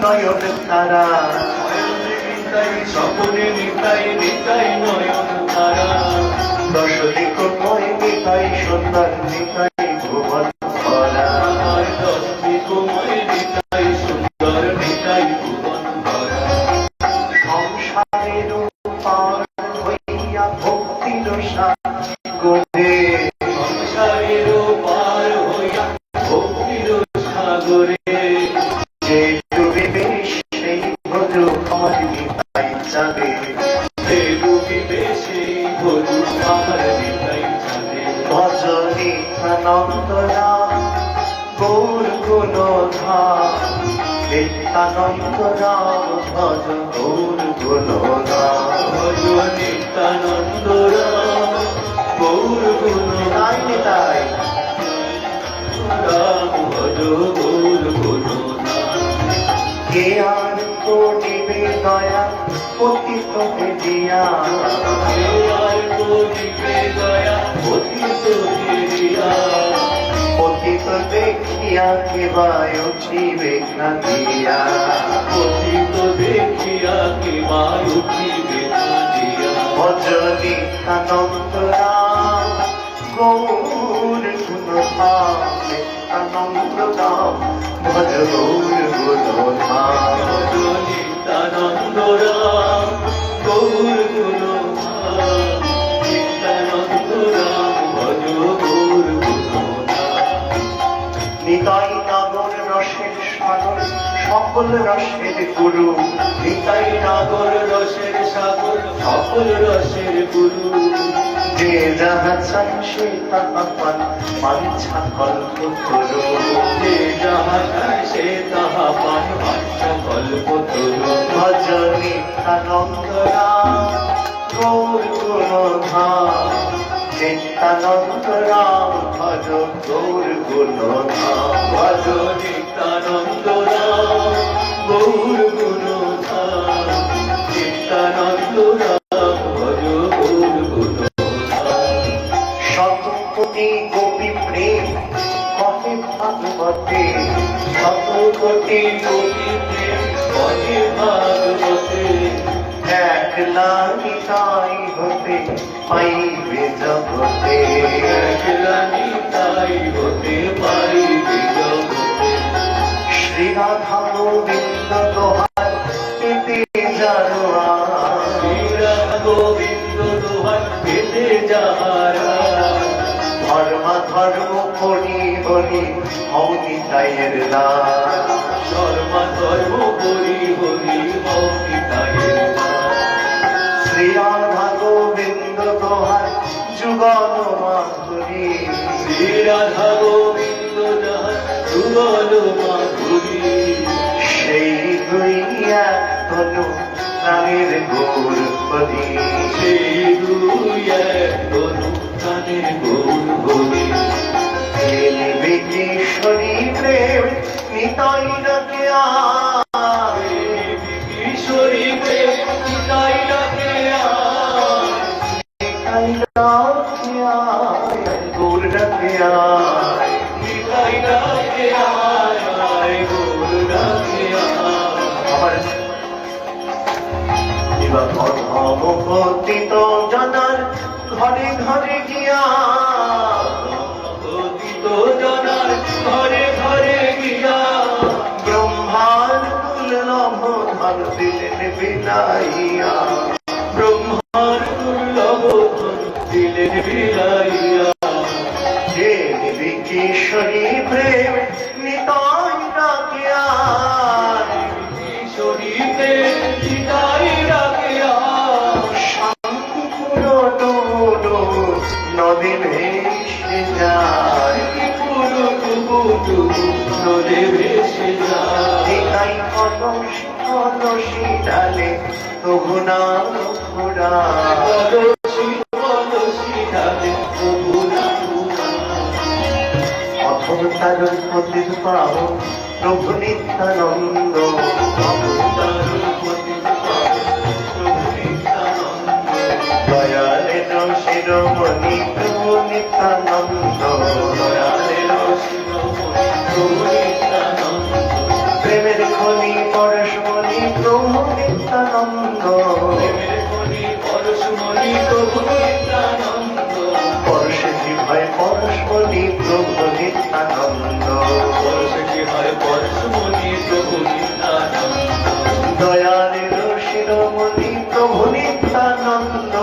নয়ন তারা সকলে নিতাই নিতাই নয়ন তারা দশ দিকময় নিতাই সুন্দর নিতাই ভুবন ভরা দশ দিকময় নিতাই সুন্দর নিতাই ভুবন ভরা সংসারের পার হইয়া ভক্তির সাগরে সংসারের পার হইয়া ভক্তির সাগরে ভজনী আনন্দরা গৌর গুণধা নিত্যানন্দরা ভজ গৌর গুণধা ভজনী আনন্দরা গৌর গুণধাই নিতাই ভজ গৌর গুণধা কে আর করিবে দয়া পতিত দিয়া কে আর করিবে দয়া পতিত দিয়া পতিত দেখিয়া কেবায় উঠিবে কাঁদিয়া পতিত দেখিয়া কেবায় উঠিবে কাঁদিয়া ভজনী আনন্দরা গৌর গুণধাম আনন্দরাম ভজ গৌর গুণধাম ভজনী আনন্দরাম গৌর গুণধাম নিত্যানন্দরাম ভজ গৌর গুণধাম নিতাই নাগর রসের সাগর সকল রসের গুরু নিতাই নাগর রসের সাগর সকল রসের গুরু যে যাহা চাই সে তাহা পান বাঞ্ছা কল্প তরু যে যাহা চাই সে তাহা পান বাঞ্ছা কল্প তরু ভজনী আনন্দরাম গৌর গুণধাম নিত্যানন্দরাম ভজ গৌর গুণধাম ভজনী আনন্দরাম গৌর গুণধাম নিত্যানন্দরাম ভজ গৌর গুণধাম শতকোটি গোপী প্রেম কহে ভাগবতে শতকোটি গোপী প্রেম কহে ভাগবতে একলা নিতাই হতে পাইবে জগতে একলা নিতাই হতে পাইবে জগতে শ্রী রাধা গোবিন্দ দোহাই পেতে যারা শ্রী রাধা গোবিন্দ দোহাই পেতে যারা ধর্মা ধর্ম করি বলি হও নিতাইয়ের দাস ধর্মা ধর্ম করি বলি হও নিতাইয়ের দাস শ্রী রাধা গোবিন্দ দোহাই যুগল মাধুরী শ্রী রাধা গোবিন্দ দোহাই যুগল মাধুরী সেই দুই এক তনু প্রাণের গৌর হরি সেই দুই এক তনু প্রাণের গৌর হরি খেলবে কিশোরী প্রেম নিতাই ডাকে আয় কিশোরী প্রেম নিতাই ডাকে আয় নিতাই ডাকে আয় গৌর ডাকে আয় নিতাই ডাকে আয় গৌর ডাকে আয় আমার এবার অধম পতিত জনার ঘরে ঘরে গিয়া পতিত জনার ঘরে ঘরে গিয়া ব্রহ্মার দুর্লভ ধন দিলেন বিলাইয়া ব্রহ্মার দুর্লভ ধন দিলেন বিলাইয়া যে দেবী কিশোরী প্রেম নিতাই ডাকিয়া কিশোরী প্রেম নিতাই ডাকিয়া শান্তিপুর ডোডো নদী ভেসে যায় পুরো টুকু নদী ভেসে যায় নিতাই কলসি কলসি ডালে তবু না ঘোরা কলসি কলসি ডালে তবু না অথর তারুণ পতিত পাবন প্রভু নিত্যানন্দ অথর তারুণ পতিত পাবন প্রভু নিত্যানন্দ শিরোমণি প্রভু নিত্যানন্দ, দয়ালের শিরোমণি প্রভু নিত্যানন্দ, প্রেমের খনি পরশমণি প্রভু নিত্যানন্দ, প্রেমের খনি পরশমণি প্রভু নিত্যানন্দ, পরশে হয় পরশমণি প্রভু নিত্যানন্দ, পরশে হয় পরশমণি প্রভু নিত্যানন্দ, দয়ালের শিরোমণি প্রভু নিত্যানন্দ,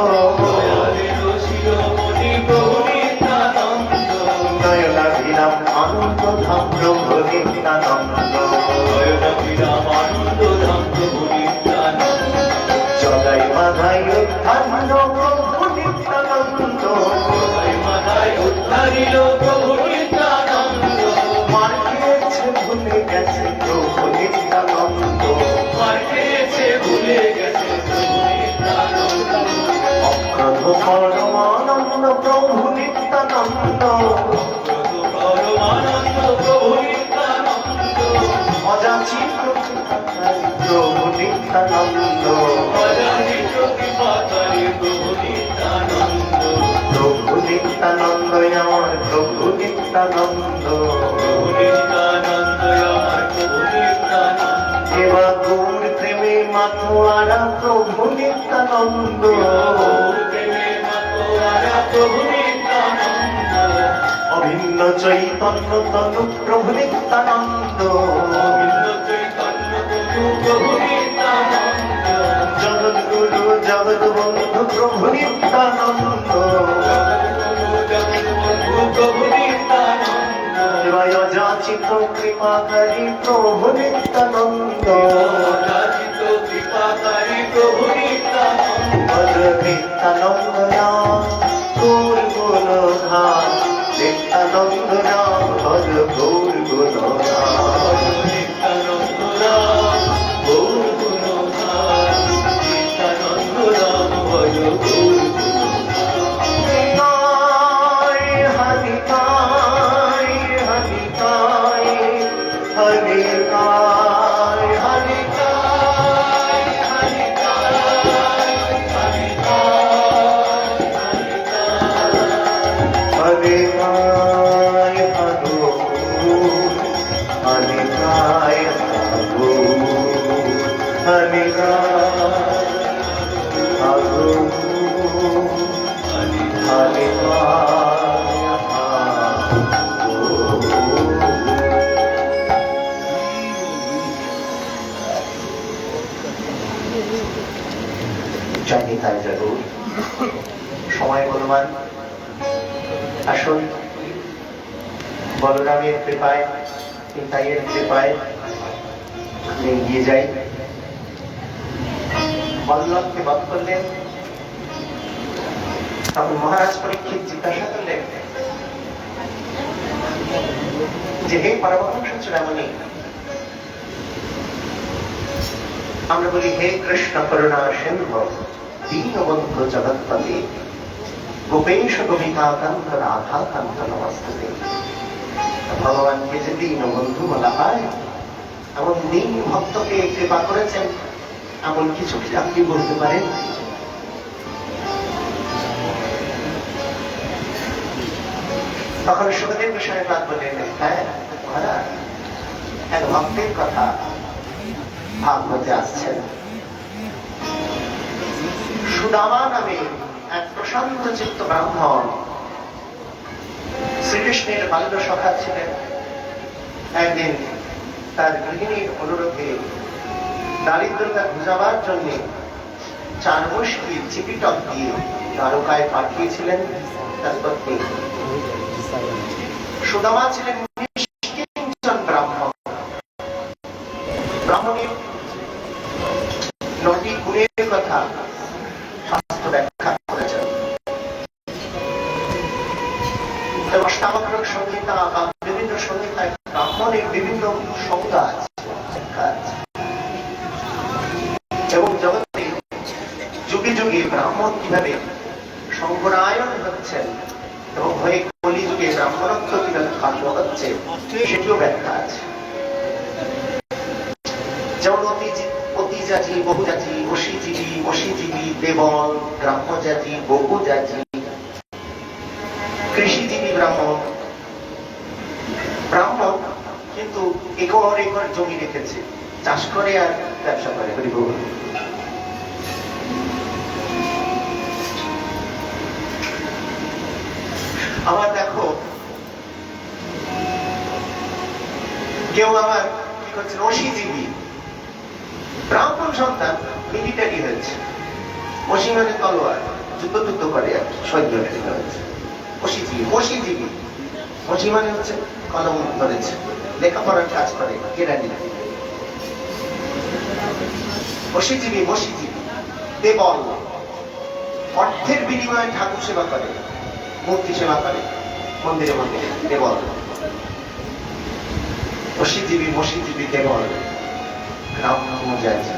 দয়ালের শিরোমণি প্রভু নিত্যানন্দ, নয়নাভিরাম আনন্দ ধাম প্রভু নিত্যানন্দ, নয়নাভিরাম আনন্দ ধাম প্রভু নিত্যানন্দ, জগাই মাধাই উত্থান প্রভু নিত্যানন্দ, জগাই মাধাই উত্থানিল প্রভু নিত্যানন্দ, মার খেয়েছে ভুলে গেছে প্রভু নিত্যানন্দ, মার খেয়েছে ভুলে গেছে প্রভু নিত্যানন্দ, অক্রধ পরমানন্দ প্রভু নিত্যানন্দ, অক্রধ পরমানন্দ প্রভু নিত্যানন্দ, অযাচি প্রভু নিত্যানন্দ, অযাচি প্রতিপাতারি প্রভু নিত্যানন্দ, প্রভু নিত্যানন্দ আমার প্রভু নিত্যানন্দ, প্রভু নিত্যানন্দ আমার প্রভু নিত্যানন্দ, এবা গৌর প্রেমে মাতোয়ারা প্রভু নিত্যানন্দ, প্রেমে মাতোয়ারা প্রভু নিত্যানন্দ, অভিন্ন চৈতন্য তনু প্রভু নিত্যানন্দ, অভিন্ন চৈতন্য তনু প্রভু নিত্যানন্দ, জগদ্গুরু জগৎবন্ধু প্রভু নিত্যানন্দ, জগদ্গুরু জগৎবন্ধু প্রভু নিত্যানন্দ, অযাচিত কৃপাকারী প্রভু নিত্যানন্দ, অযাচিত কৃপাকারী প্রভু নিত্যানন্দ, নিত্যানন্দ রাম গৌর গুণধাম, নিত্যানন্দ রাম ভজ গৌর গুণধাম, নিত্যানন্দ রাম গৌর গুণধাম, নিত্যানন্দ রাম ভজ গৌর সময় বলবান, আসুন বলরামের কৃপায় নিতাইয়ের কৃপায় এগিয়ে যাই। বল্লভকে বধ করলেন, তখন মহারাজ পরীক্ষিত জিজ্ঞাসা করলেন যে হে পরমহংস চূড়ামণি, আমরা বলি হে কৃষ্ণ করুণা সিন্ধু দীনবন্ধু জগৎপতি গোপেশ গোপিকাকান্ত রাধাকান্ত নমস্তে। ভগবানকে যে দীনবন্ধু বলা হয়, এমন দীন ভক্তকে কৃপা করেছেন, এমন কিছু কি আপনি বলতে পারেন? তখন সুখদেব গোস্বামী পাদ বললেন, হ্যাঁ মহারাজ, এক ভক্তের কথা ভাগবতে আসছেন। সুদামা নামে এক প্রশান্ত চিত্ত ব্রাহ্মণ শ্রীকৃষ্ণের বাল্য সখা ছিলেন। একদিন তার গৃহিণীর অনুরোধে দারিদ্রতা বুঝাবার জন্য 4 মুষ্টি চিপিটক দিয়ে দ্বারকায় পাঠিয়েছিলেন তার পত্নী। সুদামা ছিলেন নিষ্কিঞ্চন ব্রাহ্মণ। ব্রাহ্মণের 9টি গুণের কথা শাস্ত্র ব্যাখ্যা করেছেন। অষ্টাবক্র সংহিতা বা বিভিন্ন সংহিতায় ব্রাহ্মণের বিভিন্ন সংজ্ঞা আছে এবং জগতে যুগে যুগে ব্রাহ্মণ কিভাবে সংকরায়ন হচ্ছেন এবং হয়ে কলিযুগে ব্রাহ্মণত্ব কিভাবে খণ্ড হচ্ছে সেটিও ব্যাখ্যা আছে। যেমন অতিজাতি, বহুজাতি, অসীজীবী, অসীজীবী, দেবল, গ্রাম্য জাতি, বহুজাতি, ব্রাহ্মণ কিন্তু একর একর জমি রেখেছে, চাষ করে আর ব্যবসা করে। হরিবল। আবার দেখো কেউ আবার কি করছে, অসীজীবী ব্রাহ্মণ সন্তান মিলিটারি হয়েছে, অসী মানে তলোয়ার, যুদ্ধ করে আর সৈন্য হয়েছে। অসীজীবী, অসীজীবী, অসী মানে হচ্ছে কলম ধরেছে, লেখাপড়ার কাজ করে, কেরানি। অসীজীবী, মসীজীবী, দেবল, অর্থের বিনিময়ে ঠাকুর সেবা করে, মূর্তি সেবা করে, মন্দিরে মন্দিরে দেবল। অসীজীবী, মসীজীবী, দেবল। গ্রাম্যজাতি,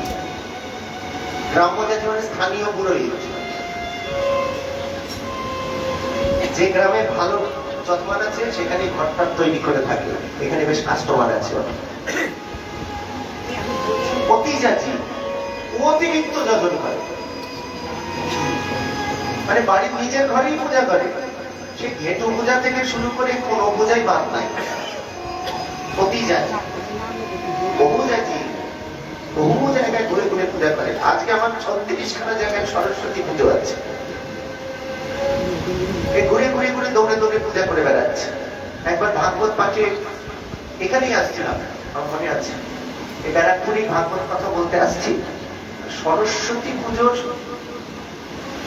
গ্রাম্যজাতি মানে স্থানীয় পুরোহিত। যে গ্রামে ভালো যজমান আছে সেখানে ঘরটা তৈরি করে থাকে, এখানে বেশ কাস্টমার আছে। অতিজাতি, অতিরিক্ত যজন করে, মানে বাড়ির নিজের ঘরেই পূজা করে, সে ঘেটু পূজা থেকে শুরু করে কোনো পূজাই বাদ নাই। অতিজাতি, বহুজাতি, বহু জায়গায় ঘুরে ঘুরে পূজা করে। আজকে আমার 36খানা জায়গায় সরস্বতী পুজো আছে, ঘুরে ঘুরে ঘুরে দৌড়ে দৌড়ে পূজা করে বেড়াচ্ছে। একবার ভাগবত পাঠে এখানেই আসছিলাম, আমার মনে আছে, এই ব্যারাকপুরেই ভাগবত কথা বলতে আসছি, সরস্বতী পুজোর,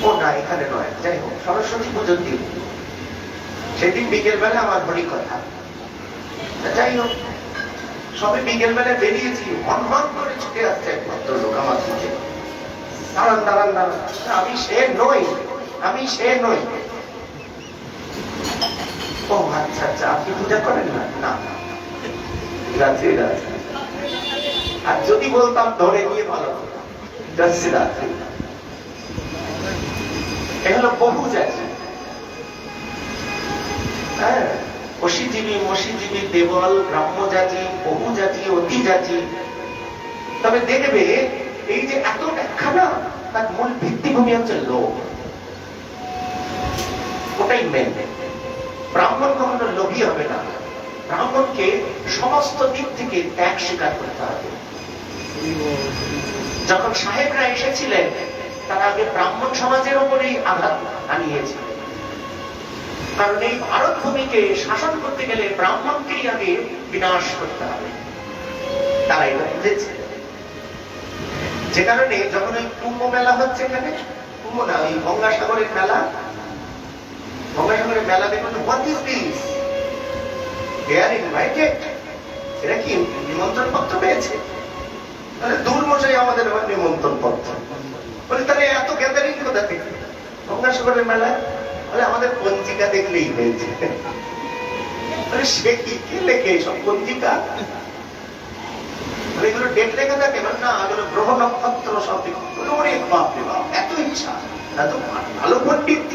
ও না এখানে নয়, যাই হোক সরস্বতী পুজোর দিন, সেদিন বিকেল বেলা আমার হরি কথা। যাই হোক সবে বিকেল বেলা বেরিয়েছি, হন করে ছুটে আসছে এক ভদ্রলোক আমার দিকে, দাঁড়ান দাঁড়ান দাঁড়ান, আমি সে নই, আমি সে নই। ও আচ্ছা আচ্ছা, আপনি পূজা করেন না? না, রাত্রি রাত্রি। আর যদি বলতাম ধরে নিয়ে ভালো যাচ্ছি রাত্রি। এ হলো বহু জাতি। হ্যাঁ, অসীজীবী, মসীজীবী, দেবল, গ্রাম্য জাতি, বহু জাতি, অতি জাতি। তবে দেখবে এই যে এত ব্যাখ্যা না, তার মূল ভিত্তিভূমি হচ্ছে লোভ। ওটাই মেন। ব্রাহ্মণ কখনো লোভী হবে না, ব্রাহ্মণকে সমস্ত দিক থেকে ত্যাগ স্বীকার করতে হবে। যখন সাহেবরা এসেছিলেন তারা আগে ব্রাহ্মণ সমাজের উপরেই আঘাত আনিয়েছিলেন, কারণ এই ভারত ভূমিকে শাসন করতে গেলে ব্রাহ্মণকেই আগে বিনাশ করতে হবে। তারা এটা বুঝেছে, যে কারণে যখন ওই কুম্ভ মেলা হচ্ছে, এখানে কুম্ভ না, ওই গঙ্গাসাগরের মেলা, গঙ্গাসাগরের মেলা দেখুন, what is this, they are invited, এরা কি নিমন্ত্রণ পত্র পেয়েছে? তাহলে দূর মশাই আমাদের নিমন্ত্রণ পত্র, বলে তাহলে এত গ্যাদারিং কোথা থেকে? গঙ্গাসাগরের মেলা, বলে আমাদের পঞ্জিকা দেখলেই হয়েছে। সে কি কে লেখে সব পঞ্জিকা? এগুলো ডেট লেখা থাকে না, এগুলো গ্রহ নক্ষত্র সব বাপরে বাপ, এত ইচ্ছা, এত ভালো পণ্ডিত।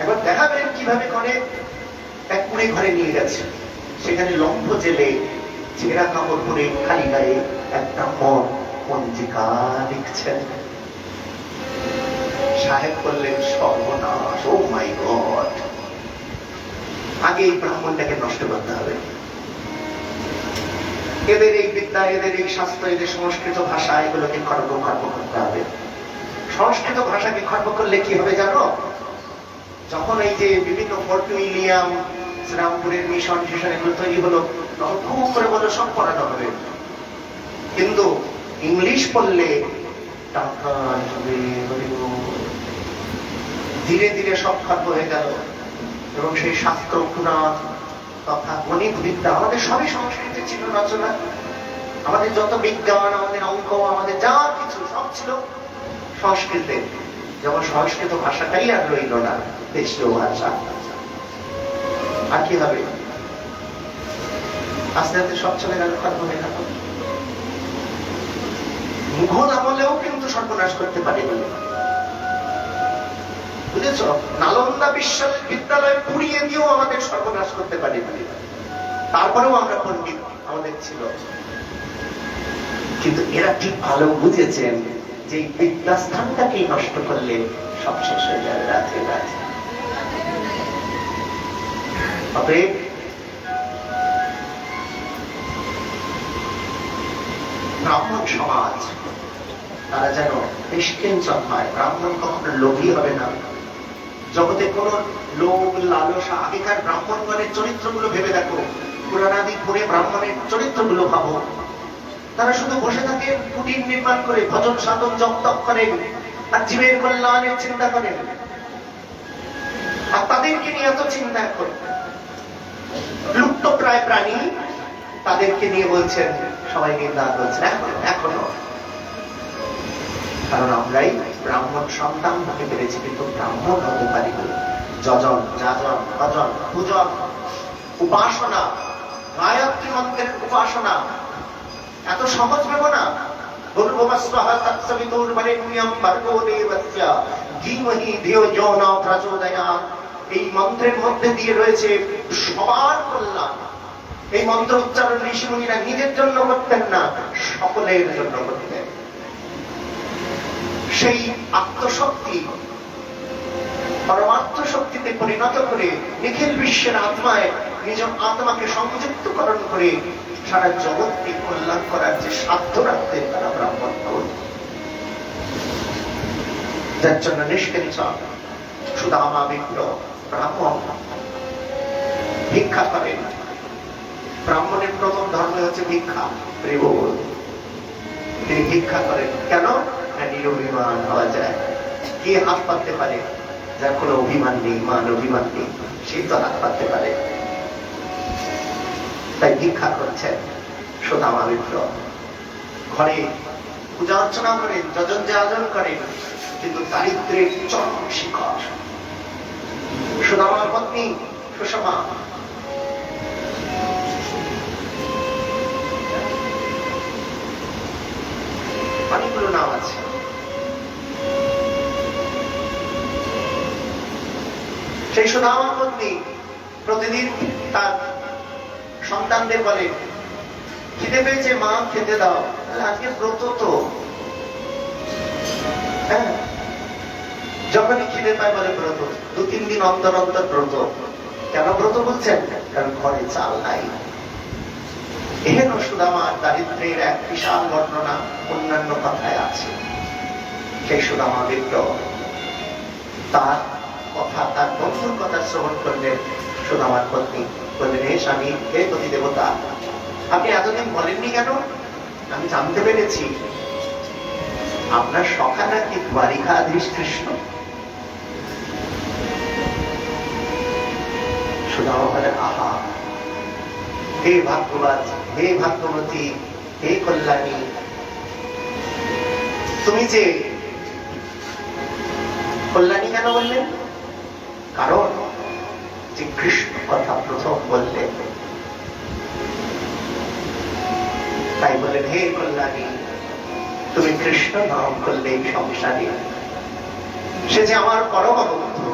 একবার দেখাবেন কিভাবে করে। এক কুড়ে ঘরে নিয়ে গেছে, সেখানে লম্ব জেলে ছেঁড়া কাপড় পরে খালি গায়ে একটা মন পঞ্জিকা লিখছেন। সাহেব করলেন সর্বনাশ, ও মাই গড, আগে এই ব্রাহ্মণটাকে নষ্ট করতে হবে। এদের এই বিদ্যা, এদের এই শাস্ত্র, এদের সংস্কৃত ভাষা, এগুলোকে খর্ব করতে হবে। সংস্কৃত ভাষাকে খর্ব করলে কি হবে জানো? যখন এই যে বিভিন্ন ফোর্ট উইলিয়াম, শ্রীরামপুরের মিশন টিশন এগুলো তৈরি হলো, তখন খুব করে বলো সব পড়ানো হবে, কিন্তু ইংলিশ পড়লে টাকা ধীরে ধীরে সব খর্ব হয়ে গেল। এবং সেই শাস্ত্র, পুরাণ তথা গণিত বিদ্যা, আমাদের সবই সংস্কৃতি ছিল রচনা, আমাদের যত বিজ্ঞান, আমাদের অঙ্ক, আমাদের যা কিছু সব ছিল সংস্কৃতে। যখন সংস্কৃত ভাষাটাই আর রইল না, দেশীয় ভাষা, আর কি হবে? আস্তে আস্তে সব চলে গেল, খর্ব হয়ে গেল। মুঘল আমলেও কিন্তু সর্বনাশ করতে পারেনি, বুঝেছ? নালন্দা বিশ্ববিদ্যালয় পুড়িয়ে দিয়েও আমাদের সর্বনাশ করতে পারেনি, তারপরেও আমরা পণ্ডিত আমাদের ছিল। কিন্তু এরা ঠিক ভালো বুঝেছেন যে বিদ্যাস্থানটাকেই নষ্ট করলে সব শেষ হয়ে যাবে রাতে রাতে। অতএব ব্রাহ্মণ সমাজ তারা যেন নিষ্কিঞ্চন হয়। ব্রাহ্মণ কখনো লোভী হবে না, জগতে কোন লোভ লালসা। আগেকার ব্রাহ্মণগণের চরিত্রগুলো ভেবে দেখো, পুরাণাদি পড়ে ব্রাহ্মণের চরিত্রগুলো ভাবো। তারা শুধু বসে থাকে, কুটির নির্মাণ করে ভজন সাধন জপ তপ করেন আর জীবের কল্যাণের চিন্তা করেন। আর তাদেরকে নিয়ে এত চিন্তা এখন লুপ্ত প্রায় প্রাণী, তাদেরকে নিয়ে বলছেন, সবাই নিন্দা করছেন এখনো। কারণ আমরাই ব্রাহ্মণ সন্তান হতে পেরেছি, কিন্তু ব্রাহ্মণ হতে পারিনি। যজন, যাজন, ভজন, পূজন, উপাসনা, গায়ত্রী মন্ত্রের উপাসনা এত সহজ ভেব না। এই মন্ত্রের মধ্যে দিয়ে রয়েছে সবার কল্যাণ। এই মন্ত্র উচ্চারণ ঋষিমুনিরা নিজের জন্য করতেন না, সকলের জন্য করতেন। সেই আত্মশক্তি পরমাত্ম শক্তিতে পরিণত করে নিখিল বিশ্বের আত্মায় নিজ আত্মাকে সংযুক্তকরণ করে সারা জগৎকে কল্যাণ করার যে সাধ্য রাখতেন তারা ব্রাহ্মণ। যার জন্য নিষ্কিঞ্চন সুদামা বিপ্র ব্রাহ্মণ ভিক্ষা করেন। ব্রাহ্মণের প্রথম ধর্ম হচ্ছে ভিক্ষা। তিনি ভিক্ষা করেন কেন? নিরভিমান হওয়া যায়। কে হাত পাততে পারে? যার কোনো অভিমান নেই, মান অভিমান নেই, সেই তো হাত পাততে পারে। তাই ভিক্ষা করছেন সুদামা বিপ্র। ঘরে পূজা অর্চনা করেন, যজন যাজন করেন, কিন্তু দারিদ্রের চরম শিখর। সুদামার পত্নী সুষমা অনেকগুলো নাম আছে। সেই সুদামা পত্নী প্রতিদিন তার সন্তানদের বলে, খিদে পেয়েছে মা, খেতে দাও। আজকে ব্রত তো, হ্যাঁ, যখনই খিদে পায় বলে ব্রত। 2-3 দিন অন্তর অন্তর ব্রত। কেন ব্রত বলছেন? কারণ ঘরে চাল নাই। এহেন সুদামার দারিদ্রের এক বিশাল বর্ণনা অন্যান্য কথায় আছে। সেই সুদামা বিপ্র তার কথা, তার বন্ধুর কথা শ্রবণ করলেন। সুদামার পত্নী বললেন, হে স্বামী, হে পতি দেবতা, আপনি এতদিন বলেননি কেন? আমি জানতে পেরেছি আপনার সখা নাকি দ্বারিকাধীশ কৃষ্ণ। সুদামা বলেন, আহা, হে ভাগ্যবান, হে ভাগ্যবতী, হে কল্যাণী, তুমি যে কল্যাণী কেন বললেন? কারণ যে কৃষ্ণ কথা প্রথম বললেন, তাই বলেন, হে কল্যাণী, তুমি কৃষ্ণ নাম করলে এই সংসারে। সে যে আমার পরম বন্ধু।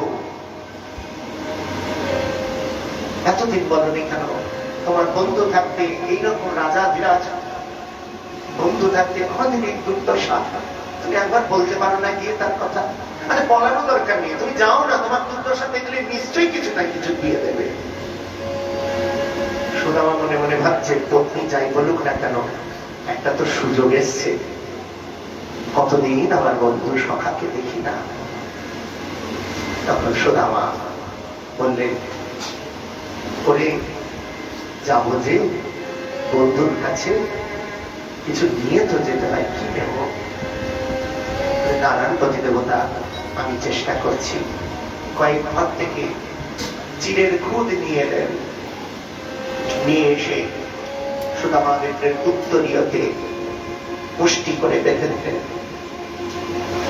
এতদিন বলনি কেন? তোমার বন্ধু থাকতে এইরকম রাজা বিরাজ বন্ধু থাকতে আমাদের এই দুর্দশা, তুমি একবার বলতে পারো না গিয়ে তার কথা? আরে বলারও দরকার নেই, তুমি যাও না, তোমার দুর্দশা দেখলে নিশ্চয়ই কিছু না কিছু দিয়ে দেবে। সুদামা মনে মনে ভাবছে, পত্নী যাই বলুক না কেন, একটা তো সুযোগ এসছে। কতদিন আমার বন্ধু সখাকে দেখি না। তখন সুদামা বললেন, করে যাবো যে বন্ধুর কাছে, কিছু নিয়ে তো যেতে হয়, কি নেব? নারায়ণ পতি দেবতা, আমি চেষ্টা করছি। কয়েক ঘর থেকে চিড়ের খুদ নিয়ে এলেন। নিয়ে এসে সুদামা বিপ্রের উত্তরীয়কে মুষ্টি করে বেঁধে দিলেন।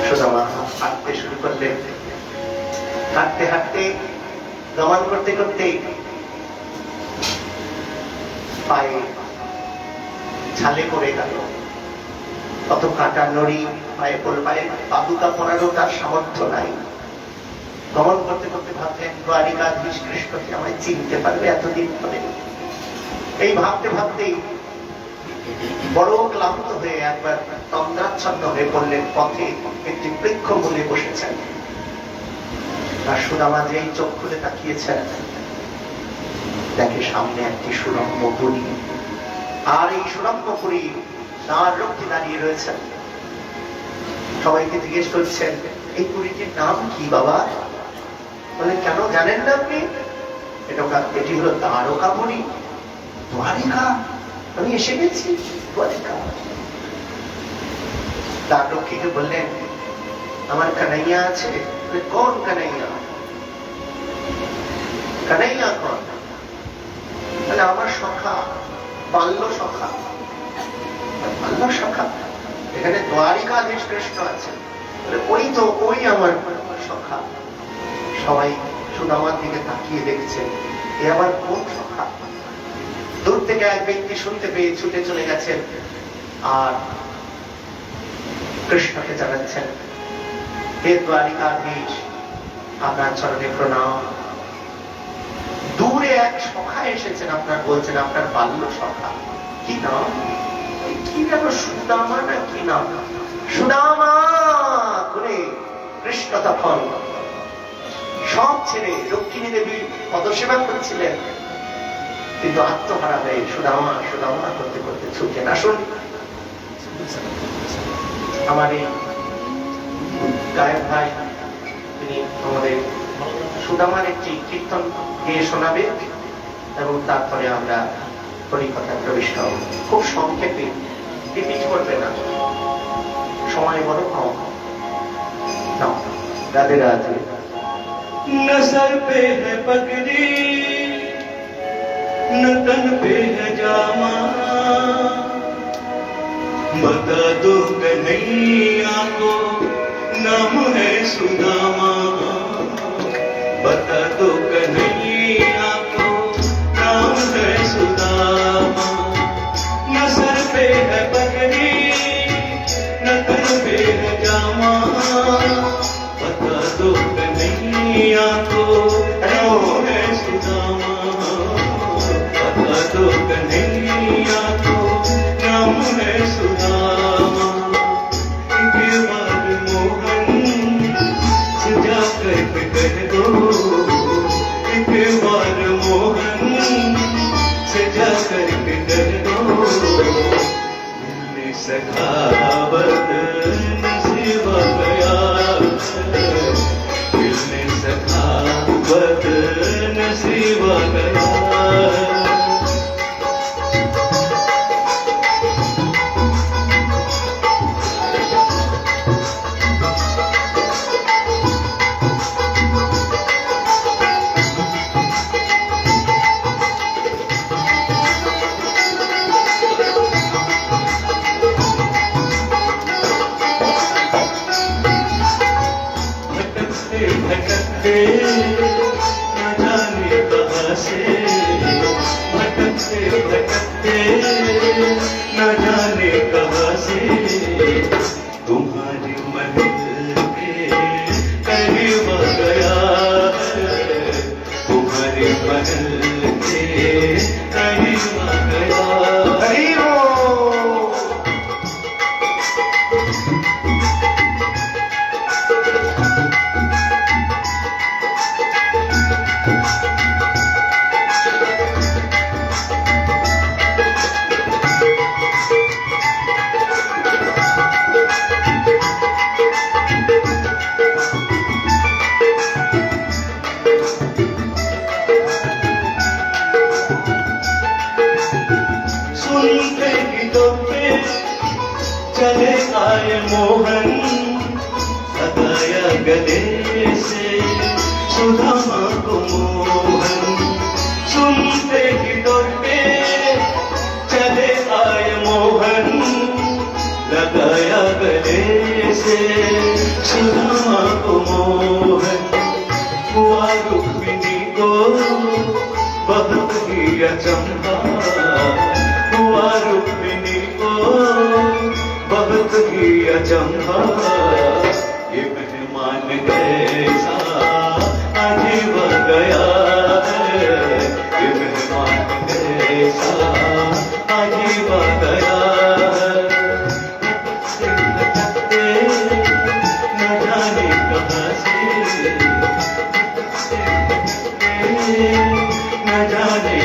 সুদামা হাঁটতে শুরু করলেন। হাঁটতে হাঁটতে, গমন করতে করতে পায়ে ছালে পড়ে গেল। কত কাটা নড়ি পায়ে পড়ে, পায়ে পাদুকা পরারও তার সামর্থ্য নাই। গমন করতে করতে ভাবলেন, দ্বারিকাধীশ কৃষ্ণকে আমায় চিনতে পারবে এতদিন পরে। এই ভাবতে ভাবতেই বড় ক্লান্ত হয়ে একবার তন্দ্রাচ্ছন্ন হয়ে পড়লেন। পথে একটি বৃক্ষ মূলে বসেছেন। আর সুদামা যেই চোখ খুলে তাকিয়েছেন, দেখে সামনে একটি সুরম্য পুরী, আর এই সুরম্য পুরী তার রক্ষে দাঁড়িয়ে রয়েছেন। সবাইকে জিজ্ঞেস করছেন, এই পুরীটির নাম কি বাবা? বলে, কেন জানেন না আপনি? এটি হলো দ্বারকাপুরী, দ্বারিকা। আমি এসে গেছি দ্বারিকা। তার রক্ষীকে বললেন, আমার কানাইয়া আছে। কোন কানাইয়া? কানাইয়া কোন? তাহলে আমার সখা, বাল্য সখা। বাল্য সখা? এখানে দ্বারিকাধীশ কৃষ্ণ আছে। ওই তো, ওই আমার সখা। সবাই সুদামার দিকে তাকিয়ে দেখছেন, এ আবার কোন সখা? দূর থেকে এক ব্যক্তি শুনতে পেয়ে ছুটে চলে গেছেন আর কৃষ্ণকে জানাচ্ছেন, হে দ্বারিকাধীশ, আপনার চরণে প্রণাম। দূরে এক সখা এসেছেন, আপনার বলছেন আপনার বাল্য সখা। কি নাম? কি যেন সুদামা না কি নাম? সুদামা করে কৃষ্ণ তখন সব ছেড়ে রক্ষিণী দেবী পদসেবা করছিলেন, কিন্তু আত্মহারা হয়ে সুদামা সুদামা করতে করতে ছুটেন। আসুন, আমার এই গায়ক ভাই, তিনি আমাদের সুদামার একটি কীর্তন গিয়ে শোনাবে এবং তারপরে আমরা হরিকথায় প্রবেশ করব। খুব সংক্ষেপে, রিপিট করবে না, সময় বড় কম। রাধে রাধে। न सर पे है पगड़ी, न तन पे है जामा, बता दो कन्हैया को नाम है सुदामा। बता दो कन्हैया को नाम है सुदामा। न सर पे है पगड़ी, न तन पे है जामा, बता दो कन्हैया को नाम है सुदामा। बता दो कन्हैया को नाम है सुदामा। इनके बाद मोहन सजा करके कह दो, इनके बाद मोहन सजा करके कह दो, मिलने सखावत नसीब गया, मिलने सखावत नसीब गया। भटकते न जाने कहाँ से, भटकते भटकते न जाने कहाँ से, तुम्हारे महल के करीब गया है, तुम्हारे महल के करीब गया। सुनते गीतों पे चले आए मोहन, लगाया गले से सुदामा को मोहन। सुनते गीतों पे चले आए मोहन, लगाया गले से सुदामा को मोहन। हुआ रुक्मिणी को बहुत ही अचंभा, हुआ रुक्मिणी को बहुत ही अचंभा, ये मेहमान कैसा अजीब गया है, ये मेहमान कैसा अजीब गया है। भटकते न जाने कहाँ से, न जाने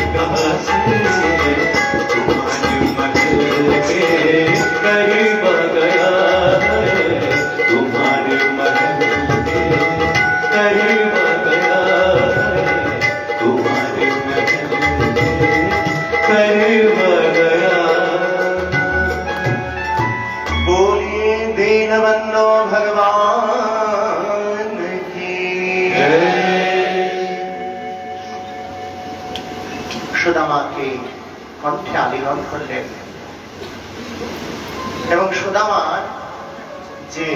সুদামাকে কণ্ঠে আলিঙ্গন করলেন এবং সুদামার যে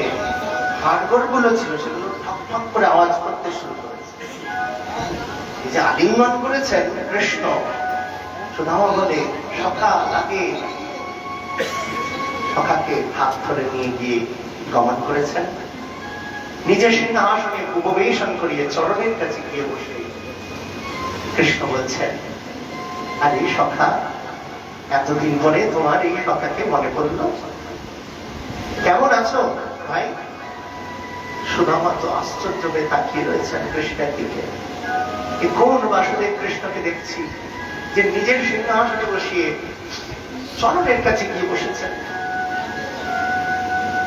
হাড়গোড় গুলো ছিল সেগুলো ঠক ঠক করে আওয়াজ করতে শুরু করেছে। এই যে আলিঙ্গন করেছেন কৃষ্ণ, সুদামা বলে সখা লাগে, সখাকে হাত ধরে নিয়ে গিয়ে গমন করেছেন। নিজের সিংহাসনে উপবেশন করিয়ে চরণের কাছে গিয়ে বসে কৃষ্ণ বলছেন, আরে সখা, এতদিন পরে তোমার এই সখাকে মনে পড়ল, কেমন আছো ভাই? সুদামা তো আশ্চর্য হয়ে তাকিয়ে রয়েছেন কৃষ্ণের দিকে। কোন বাসুদেব কৃষ্ণকে দেখছি যে নিজের সিংহাসনে বসিয়ে চরণের কাছে গিয়ে বসেছেন।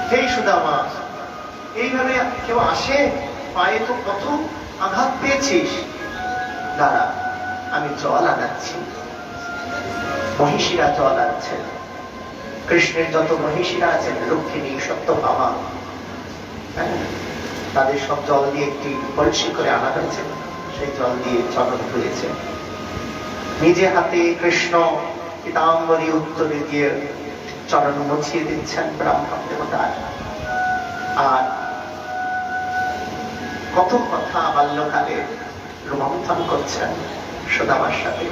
হে সুদামা, এইভাবে কেউ আসে? পায়ে তো কত আঘাত পেয়েছিস। দাঁড়া, আমি জল আনাচ্ছি। মহিষীরা জল আনছেন। কৃষ্ণের যত মহিষীরা আছেন, রক্ষিণী, সত্যভামা, তাদের সব জল দিয়ে একটি কলসি করে আনা হয়েছে। সেই জল দিয়ে চরণ ধুয়েছে। নিজে হাতে কৃষ্ণ পীতাম্বরী উত্তরে দিয়ে চরণ মুছিয়ে দিচ্ছেন ব্রাহ্মণ দেবতার। আর কত কথা বাল্যকালে রোমন্থন করছেন সুদামার সাথে।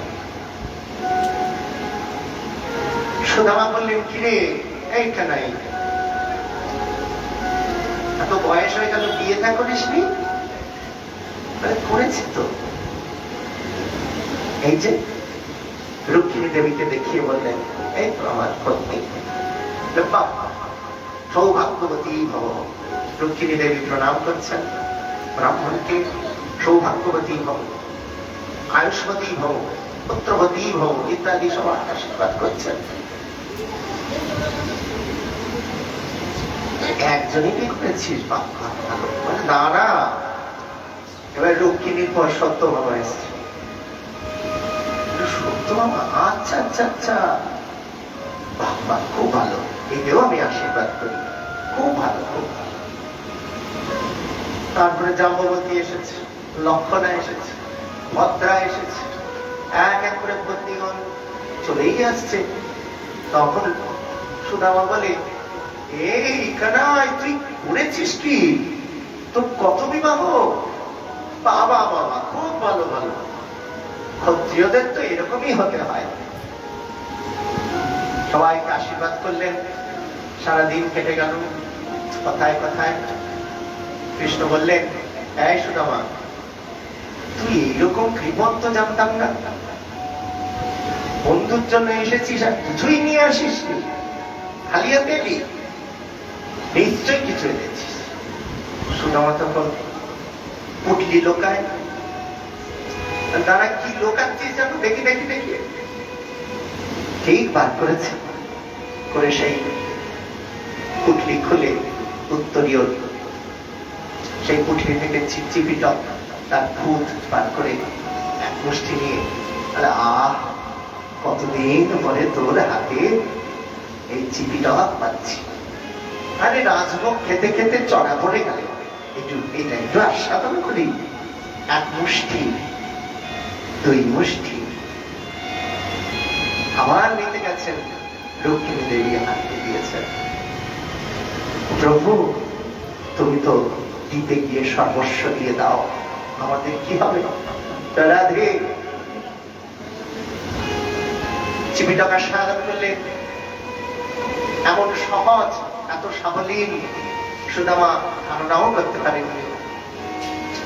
সুদামা বললেন, কিরে এই কানাই, এত বয়স হয়ে গেল, বিয়ে থা করিসনি? করেছি তো। এই যে রুক্মিণী দেবীকে দেখিয়ে বললেন, এই তো আমার পত্নী, সৌভাগ্যবতী ভব। রুক্মিণী দেবী প্রণাম করছেন ব্রাহ্মণকে, সৌভাগ্যবতী ভব, আয়ুষ্মতী ভব, পুত্রবতী ভব ইত্যাদি সবার আশীর্বাদ করছেন। একজনই কি করেছিস? ভালো। দাঁড়া, এবার রুক্মিণীর পর সত্যভামা এসছে। সত্যভামা, আচ্ছা আচ্ছা আচ্ছা, বাহ, খুব ভালো, এতেও আমি আশীর্বাদ করি, খুব ভালো, খুব ভালো। তারপরে জাম্ববতী এসেছে, লক্ষণা এসেছে, ভদ্রা এসেছে, এক এক করে পত্নীগণ চলেই আসছে। তখন সুদামা বলে, এই কানাই, তুই করেছিস কি? তোর কত বিবাহ? বাবা বাবা, খুব ভালো ভালো। ক্ষত্রিয়দের তো এরকমই হতে হয়। সবাইকে আশীর্বাদ করলেন। সারাদিন কেটে গেল কথায় কথায়। কৃষ্ণ বললেন, এই সুদামা, তুই এইরকম কৃপণ তো জানতাম না। বন্ধুর জন্য এসেছিস আর কিছুই নিয়ে আসিস, খালি হাতে এলি, নিশ্চয় কিছু এনেছিস। সুদামা তখন পুটলি লোকায়, তারা কি লোকাচ্ছিস যেন, দেখি দেখি দেখি, ঠিক বার করেছে, করে সেই পুটলি খুলে উত্তরীয় সেই পুটলি থেকে চিপচিপি টক তার খুঁত বার করে এক মুষ্টি নিয়ে, আহ, কতদিন পরে তোর হাতে এই চিপি টক পাচ্ছি। আরে রাজভোগ খেতে খেতে চড়া পড়ে গেল, এটা একটু আস্বাদন করি। এক মুষ্টি, দুই মুষ্টি আবার নিতে গেছেন। রুক্মিণী দেবী হাতে দিয়েছেন, প্রভু তুমি তো দিতে গিয়ে সর্বস্ব দিয়ে দাও, আমাদের কি হবে? রাধে চিপি টাকা সাহায্য করলে এমন সহজ, এত সাবলীল সুদামা ধারণাও করতে পারেননি।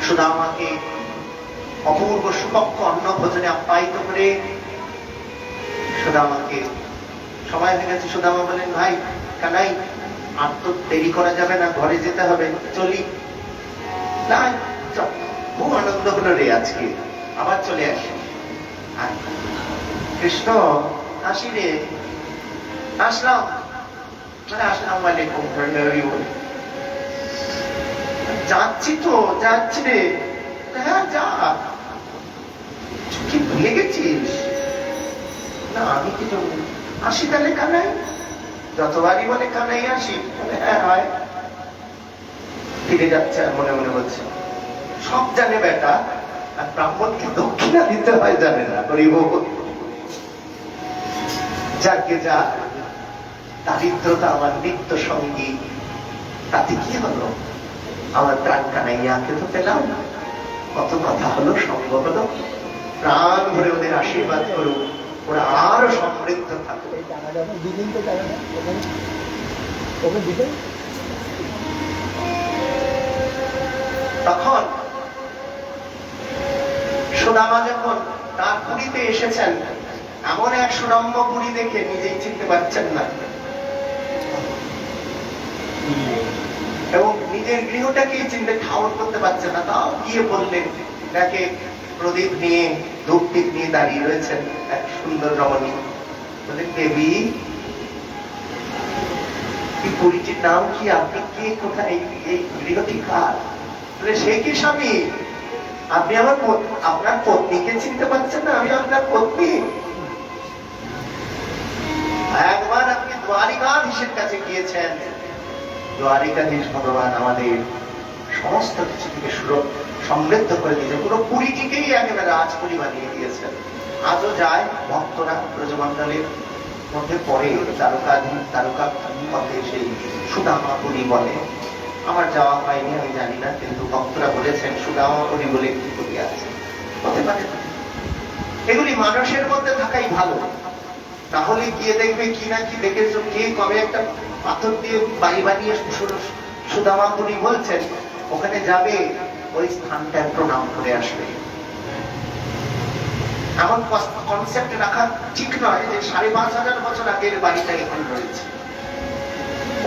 সুদামাকে অপূর্ব সুপক্ষ অন্ন ভোজনে আপ্যায়িত করে সুদামাকে সময় হয়ে গেছে। সুদামা বলেন, ভাই কানাই, আর তো দেরি করা যাবে না, ঘরে যেতে হবে, চলি। না, খুব আনন্দ হলো রে আজকে, আবার চলে আসি। কৃষ্ণ, আসি রে, আসলাম, আসসালামু আলাইকুম, যাচ্ছি তো, যাচ্ছি রে। হ্যাঁ যা, কি ভুলে গেছিস? না, আমি কি আসি তাহলে কানাই? যতবারই বলে কানাই আসি, হ্যাঁ হয়। ফিরে যাচ্ছে আর মনে মনে বলছে, সব জানে বেটা, আর ব্রাহ্মণকে দক্ষিণা দিতে হয় জানে না। হরিবোল। যাকে যা দারিদ্রতা আমার নিত্য সঙ্গী, তাতে কি হলো? আমার প্রাণ কানাইয়াকে তো পেলাম, কত কথা হলো, সঙ্গ হলো। প্রাণ ভরে ওদের আশীর্বাদ করুক, ওরা আরো সমৃদ্ধ থাকুক। তখন সুদামা যখন তার পুরীতে এসেছেন, এমন এক সুরম্য পুরী দেখে নিজেই চিনতে পারছেন না, এবং নিজের গৃহটাকেই চিনতে ঠাউর করতে পারছেন না। তাও গিয়ে বললেন, তাকে প্রদীপ নিয়ে ধূপদীপ নিয়ে দাঁড়িয়ে রয়েছেন এক সুন্দর রমণী। বললেন, দেবী, এই পুরীটির নাম কি? আপনি কে? কোথায়? এই গৃহটি কার? বলে, সে কি স্বামী, আপনি আপনার পত্নীকে চিনতে পারছেন না? আমি আপনার পত্নী। একবার আপনি দ্বারিকাধীশের কাছে গিয়েছেন, দ্বারিকাধীশ ভগবান আমাদের সমস্ত কিছু থেকে সমৃদ্ধ করে দিয়েছেন, পুরো পুরীটিকেই একেবারে রাজপুরী বানিয়ে দিয়েছেন। আজও যায় ভক্তরা ব্রজমণ্ডলের মধ্যে পড়ে, তারকা পথে সেই সুদামাপুরী বলে। আমার যাওয়া হয়নি, আমি জানি না, কিন্তু ভক্তরা বলেছেন সুদামাপুরী বলে একটি পুরী আছে, হতে পারে। এগুলি মানুষের মধ্যে থাকাই ভালো, তাহলে গিয়ে দেখবে কি না কি দেখেছো, কে কবে একটা পাথর দিয়ে বাড়ি বানিয়ে সুদামাপুরী বলছেন, ওখানে যাবে, ওই স্থানটা প্রণাম করে আসবে। এমন কনসেপ্ট রাখা ঠিক নয় যে ৫,৫০০ বছর আগের বাড়িটা এখন রয়েছে।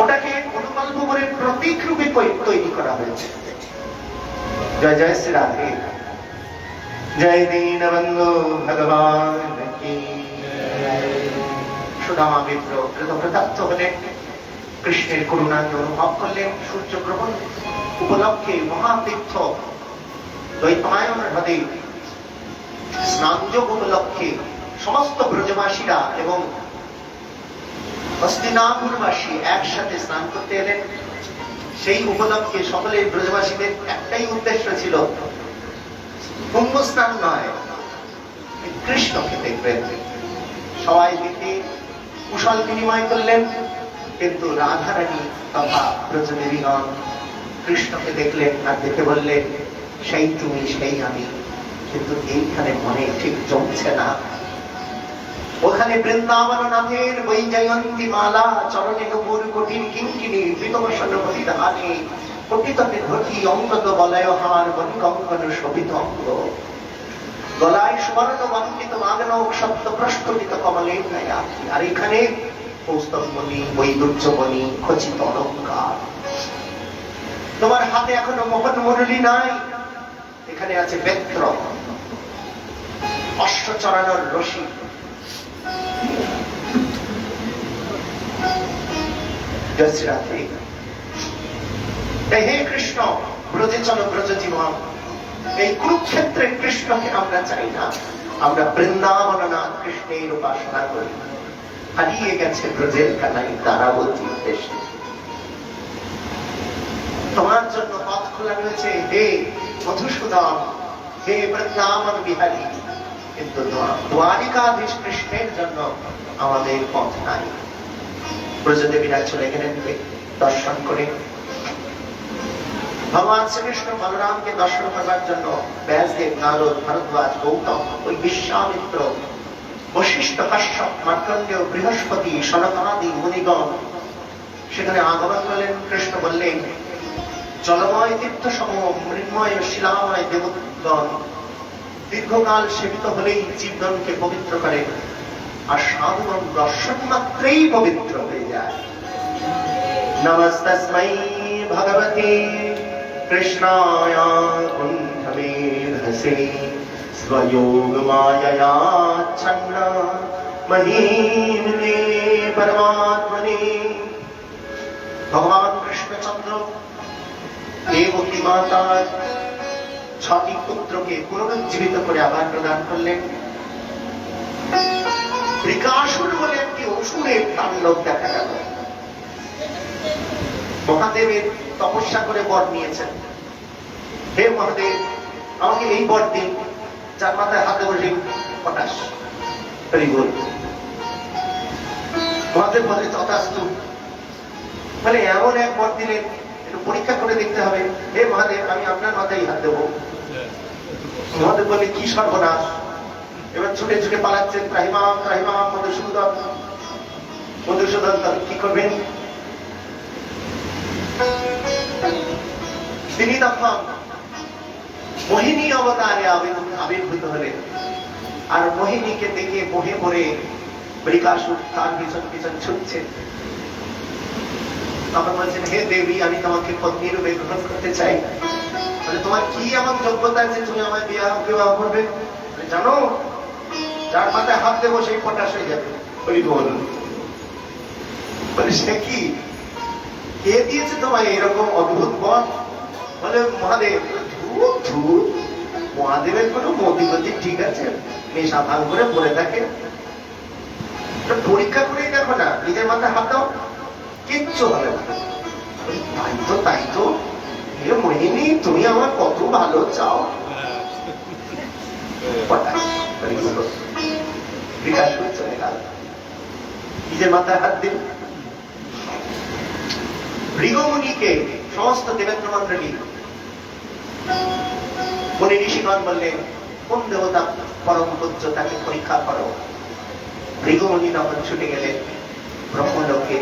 ওটাকে অনুকল্প করে প্রতীক রূপে তৈরি করা হয়েছে। জয় জয় শ্রী রাধে, জয় দীনবন্ধু ভগবান কি। সুদামা বিপ্র কৃতকৃতার্থ হলেন, কৃষ্ণের করুণাকে অনুভব করলেন। সূর্যগ্রহণ উপলক্ষে মহাতীর্থ দ্বৈপায়ন হ্রদে স্নানযোগ উপলক্ষে সমস্ত ব্রজবাসীরা এবং হস্তিনাপুরবাসী একসাথে স্নান করতে এলেন। সেই উপলক্ষে সকলে ব্রজবাসীদের একটাই উদ্দেশ্য ছিল, কুম্ভ স্নান নয়, কৃষ্ণকে দেখবেন। সবাই দেখে কুশল বিনিময় করলেন, কিন্তু রাধারানী তথা ব্রজদেবীগণ কৃষ্ণকে দেখলেন আর দেখে বললেন, সেই তুমি, সেই আমি, কিন্তু এইখানে মনে ঠিক জমছে না। ওখানে বৃন্দাবননাথের বৈজয়ন্তী মালা চরণে নুপুর কোটির কিঙ্কিণী পীতবসন পরিধানে কোটিতটে ধরি অঙ্গদ বলয়হার বনিকঙ্কন শোভিত অঙ্গ, গলায় সুবর্ণ বন্দিত মাগনক সপ্ত প্রস্ফুটিত কমলের ন্যায় আঁখি। আর এখানে কৌস্তবমণি, বৈদুর্যমণি, খচিত অলঙ্কার। তোমার হাতে এখনো মোহন মুরলী নাই, এখানে আছে বেত্র, অশ্ব চড়ানোর রশি। হে কৃষ্ণ, ব্রজে চলো, ব্রজ জীবন। এই কুরুক্ষেত্রে কৃষ্ণকে আমরা চাই না, আমরা বৃন্দাবননাথ কৃষ্ণের উপাসনা করি। হারিয়ে গেছে ব্রজের কানাই তারাবতী দেশে। তোমার জন্য পথ খোলা রয়েছে হে মধুসূদন, হে বৃন্দাবন বিহারী, কিন্তু দ্বারিকাধীশ কৃষ্ণের জন্য আমাদের পথ নাই। ব্রজদেবীরা চলে গেলেন দর্শন করে। ভগবান শ্রীকৃষ্ণ বলরামকে দর্শন করবার জন্য ব্যাসদেব, নারদ, ভরদ্বাজ, গৌতম, ওই বিশ্বামিত্র, বশিষ্ঠ, কাশ্যপ, মার্কণ্ডেয়, বৃহস্পতি, সনকাদি মুনিগণ সেখানে আগমন করলেন। কৃষ্ণ বললেন, জলময় তীর্থ সমূহ, মৃন্ময় শিলাময় দেবগণ দীর্ঘকাল সেবিত হলেই জীবগণকে পবিত্র করে, আর সাধুগণ দর্শন মাত্রেই পবিত্র হয়ে যায়। নমস্তস্मै ভগবতে কৃষ্ণায় কুণ্ঠমেধসে স্বয়োগ মায়য়াচ্ছন্ন মহিমনে পরমাত্মনে। ভগবান কৃষ্ণচন্দ্র দেবকী মাতার 6টি পুত্রকে পুনরুজ্জীবিত করে আবার প্রদান করলেন। বৃকাসুর বলে একটি অসুরের তাণ্ডব দেখা গেল। মহাদেবের তপস্যা করে বর নিয়েছেন, হে মহাদেব, আমাকে এই বর দিন যার মাথায় হাতে বসে পটাশ। মহাদেব বলে তথাস্তু। মানে এমন এক বর দিলেন, একটু পরীক্ষা করে দেখতে হবে। হে মহাদেব, আমি আপনার মাথায় হাত দেবো। মহাদেব বলে কি সর্বনাশ। এবার ছুটে ছুটে পালাচ্ছেন, ত্রাহিমাম ত্রাহিমাম মধুসূদন। মধুসূদন কি করবেন? তিনি তখন মোহিনী অবতারে আবির্ভূত হলেন। আর মোহিনীকে দেখে মোহে পড়ে বৃকাসুর তার পিছন পিছন ছুটছে। তখন বলছেন, হে দেবী, আমি তোমাকে পত্নী রূপে গ্রহণ করতে চাই। বলে, তোমার কি এমন যোগ্যতা আছে তুমি আমায় বিবাহ করবে? জানো, যার মাথায় হাত দেবো সেই পটাশ হয়ে যাবে। ওই বল। বলে, সে কি, কে দিয়েছে তোমায় এরকম অদ্ভুত বর? বলে, মহাদেব। মহাদেবের কোনো মতিগতি ঠিক আছে? নেশা ভাঙ করে পড়ে থাকে। পরীক্ষা করেই দেখো না, নিজের মাথায় হাত দাও, কিচ্ছু হবে না। তাই তো তাই তো, হে মোহিনী, তুমি আমার কত ভালো চাও। চলে গেল, নিজের মাথায় হাত দিন। ভৃগুমুনিকে সমস্ত দেবেন্দ্র মন্ডলী মুনি ঋষিগণ বললেন, কোন দেবতা পরম পূজ্য, তাকে পরীক্ষা করো। ভৃগুমুনি তখন ছুটে গেলেন ব্রহ্মলোকে।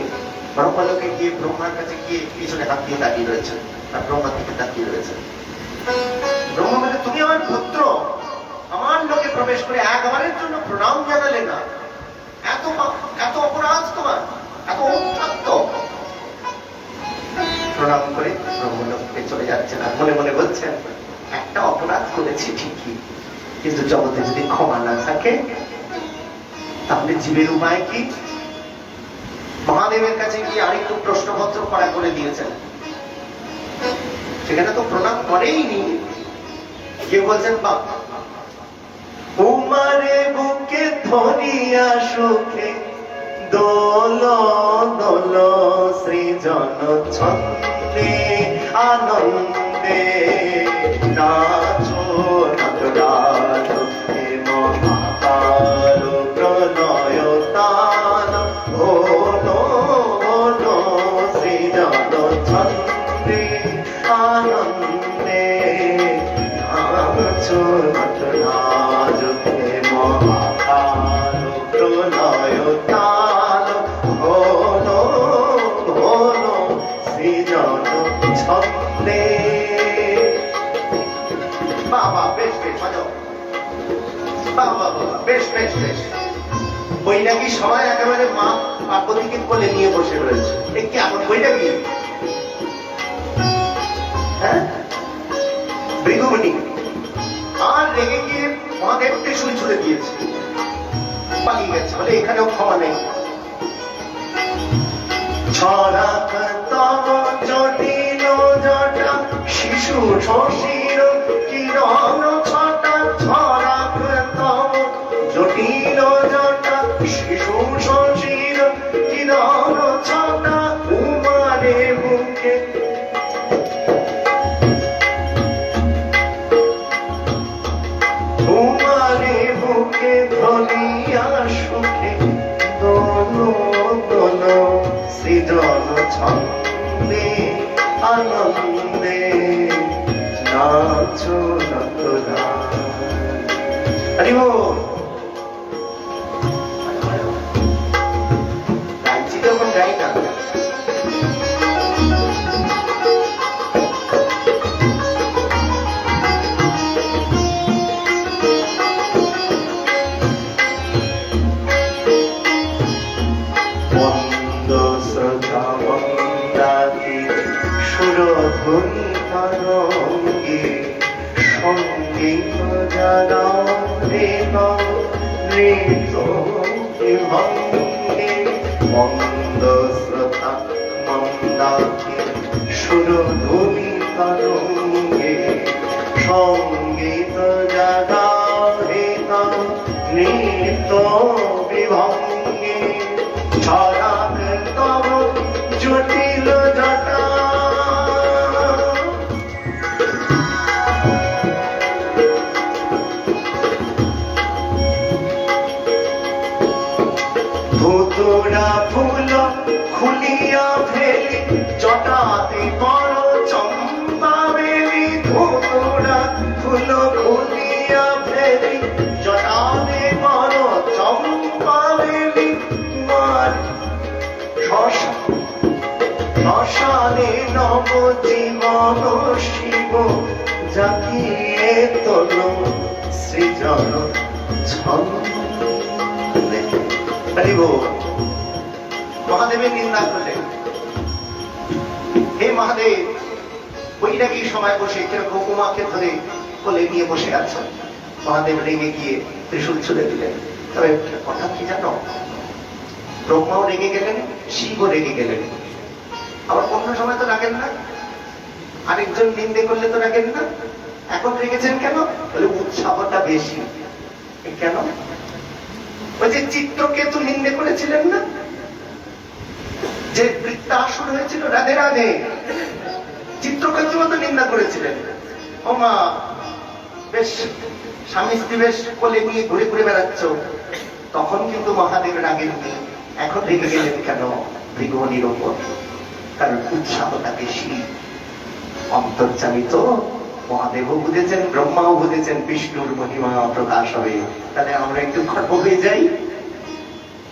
ব্রহ্মলোকে গিয়ে ব্রহ্মার কাছে গিয়ে পিছনে হাত দিয়ে দাঁড়িয়ে রয়েছেন, আর ব্রহ্মার দিকে তাকিয়ে রয়েছেন। ব্রহ্মা বলে, তুমি আমার পুত্র, আমার লোকে প্রবেশ করে একবারের জন্য প্রণাম জানালে না। এত এত অপরাধ তোমার, এত উদ্ধত্ত। প্রণাম করে ব্রহ্মলোকে চলে যাচ্ছেন, আর মনে মনে বলছেন, একটা অপরাধ করেছি ঠিকই, কিন্তু জগতে যদি ক্ষমা না থাকে তাহলে জীবের উপায় কি? মহাদেবের কাছে গিয়ে আরেকটু প্রশ্নপত্র করা করে দিয়েছেন। সেখানে তো প্রণাম করেইনি। কেউ বলছেন, বাবা, উমারে বুকে ধরিয়া সুখে দোল দোল সৃজন ছন্দে আনন্দে নাচো নটরাজ হে মহাকাল প্রলয় তাল ওলো ওলো সৃজন ছন্দে আনন্দে নাচো নটরাজ হে মহাকাল প্রলয় তাল ওলো ওলো সৃজন ছন্দে। বাবা, বেশ বেশ বাজাও, বাবা বাবা, বেশ বেশ বেশ। বৈরাগী সবাই একেবারে মা পার্বতীকে কোলে নিয়ে বসে রয়েছে। এ কেমন বৈরাগী? হ্যাঁ, ভৃগুমুনি আর রেগে গিয়ে মহাদেবকে সুই ছুড়ে দিয়েছে, পালিয়ে গেছে। বলে, এখানেও ক্ষমা নেই। ছড়াক তব জটিল জটা শিশু শশীর কিরণ ছটা। ছড়াক তব জটিল জটা শিশু শশীর কিরণ ছটা। উমারে বুকে উমারে বুকে ধরিয়া সুখে দোল দোল সৃজন ছন্দে আনন্দে নাচো নটরা। হরি বল। গাইছি তখন গাই না। সুরধুনি তরঙ্গে সঙ্গীত জাগাও রেত রেত ভঙ্গে। মন্দ শ্রোতা মন্দাকে সুরধুনি তরঙ্গে সঙ্গীত জাগাও রেত নৃত্য বিভঙ্গে। ছড়াক তব জটিল জটা ভূত তোরা ফুল খুলিয়া ফেলি জটাতে বড় চম্পা বেলি, তোরা ফুল খুলিয়া ফেলি জটাতে বড় চম্পা বেলি, মার শ্মশানে নব জীবন শিব জাগিয়ে তোল সৃজন ছন্দে। মহাদেবের নিন্দা করলেন, হে মহাদেব, বৈরাগীর সময় বসে কিরকম উমাকে ধরে কোলে নিয়ে বসে আছেন। মহাদেব রেগে গিয়ে ত্রিশূল ছুড়ে দিলেন। তবে কথা কি জানো, ব্রহ্মাও রেগে গেলেন, শিবও রেগে গেলেন। আবার অন্য সময় তো রাগেন না, আরেকজন নিন্দে করলে তো রাগেন না, এখন রেগেছেন কেন? বলে উৎসাহটা বেশি। কেন? ওই যে চিত্রকেতু নিন্দে করেছিলেন না, যে বৃত্তাসুর হয়েছিল, রাধে রাধে, চিত্রকেতু তো নিন্দা করেছিলেন। ও মা, বেশ স্বামী স্ত্রী বেশ কোলে নিয়ে ঘুরে ঘুরে বেড়াচ্ছ, তখন কিন্তু মহাদেব রাগেননি। এখন রেগে গেলেন কেন? ভৃগুমণির ওপর, কারণ উৎসাহটা বেশি। অন্তর্যামী তো মহাদেবও বুঝেছেন, ব্রহ্মাও বুঝেছেন বিষ্ণুর মহিমা প্রকাশ হবে, তাহলে আমরা একটু খর্ব হয়ে যাই।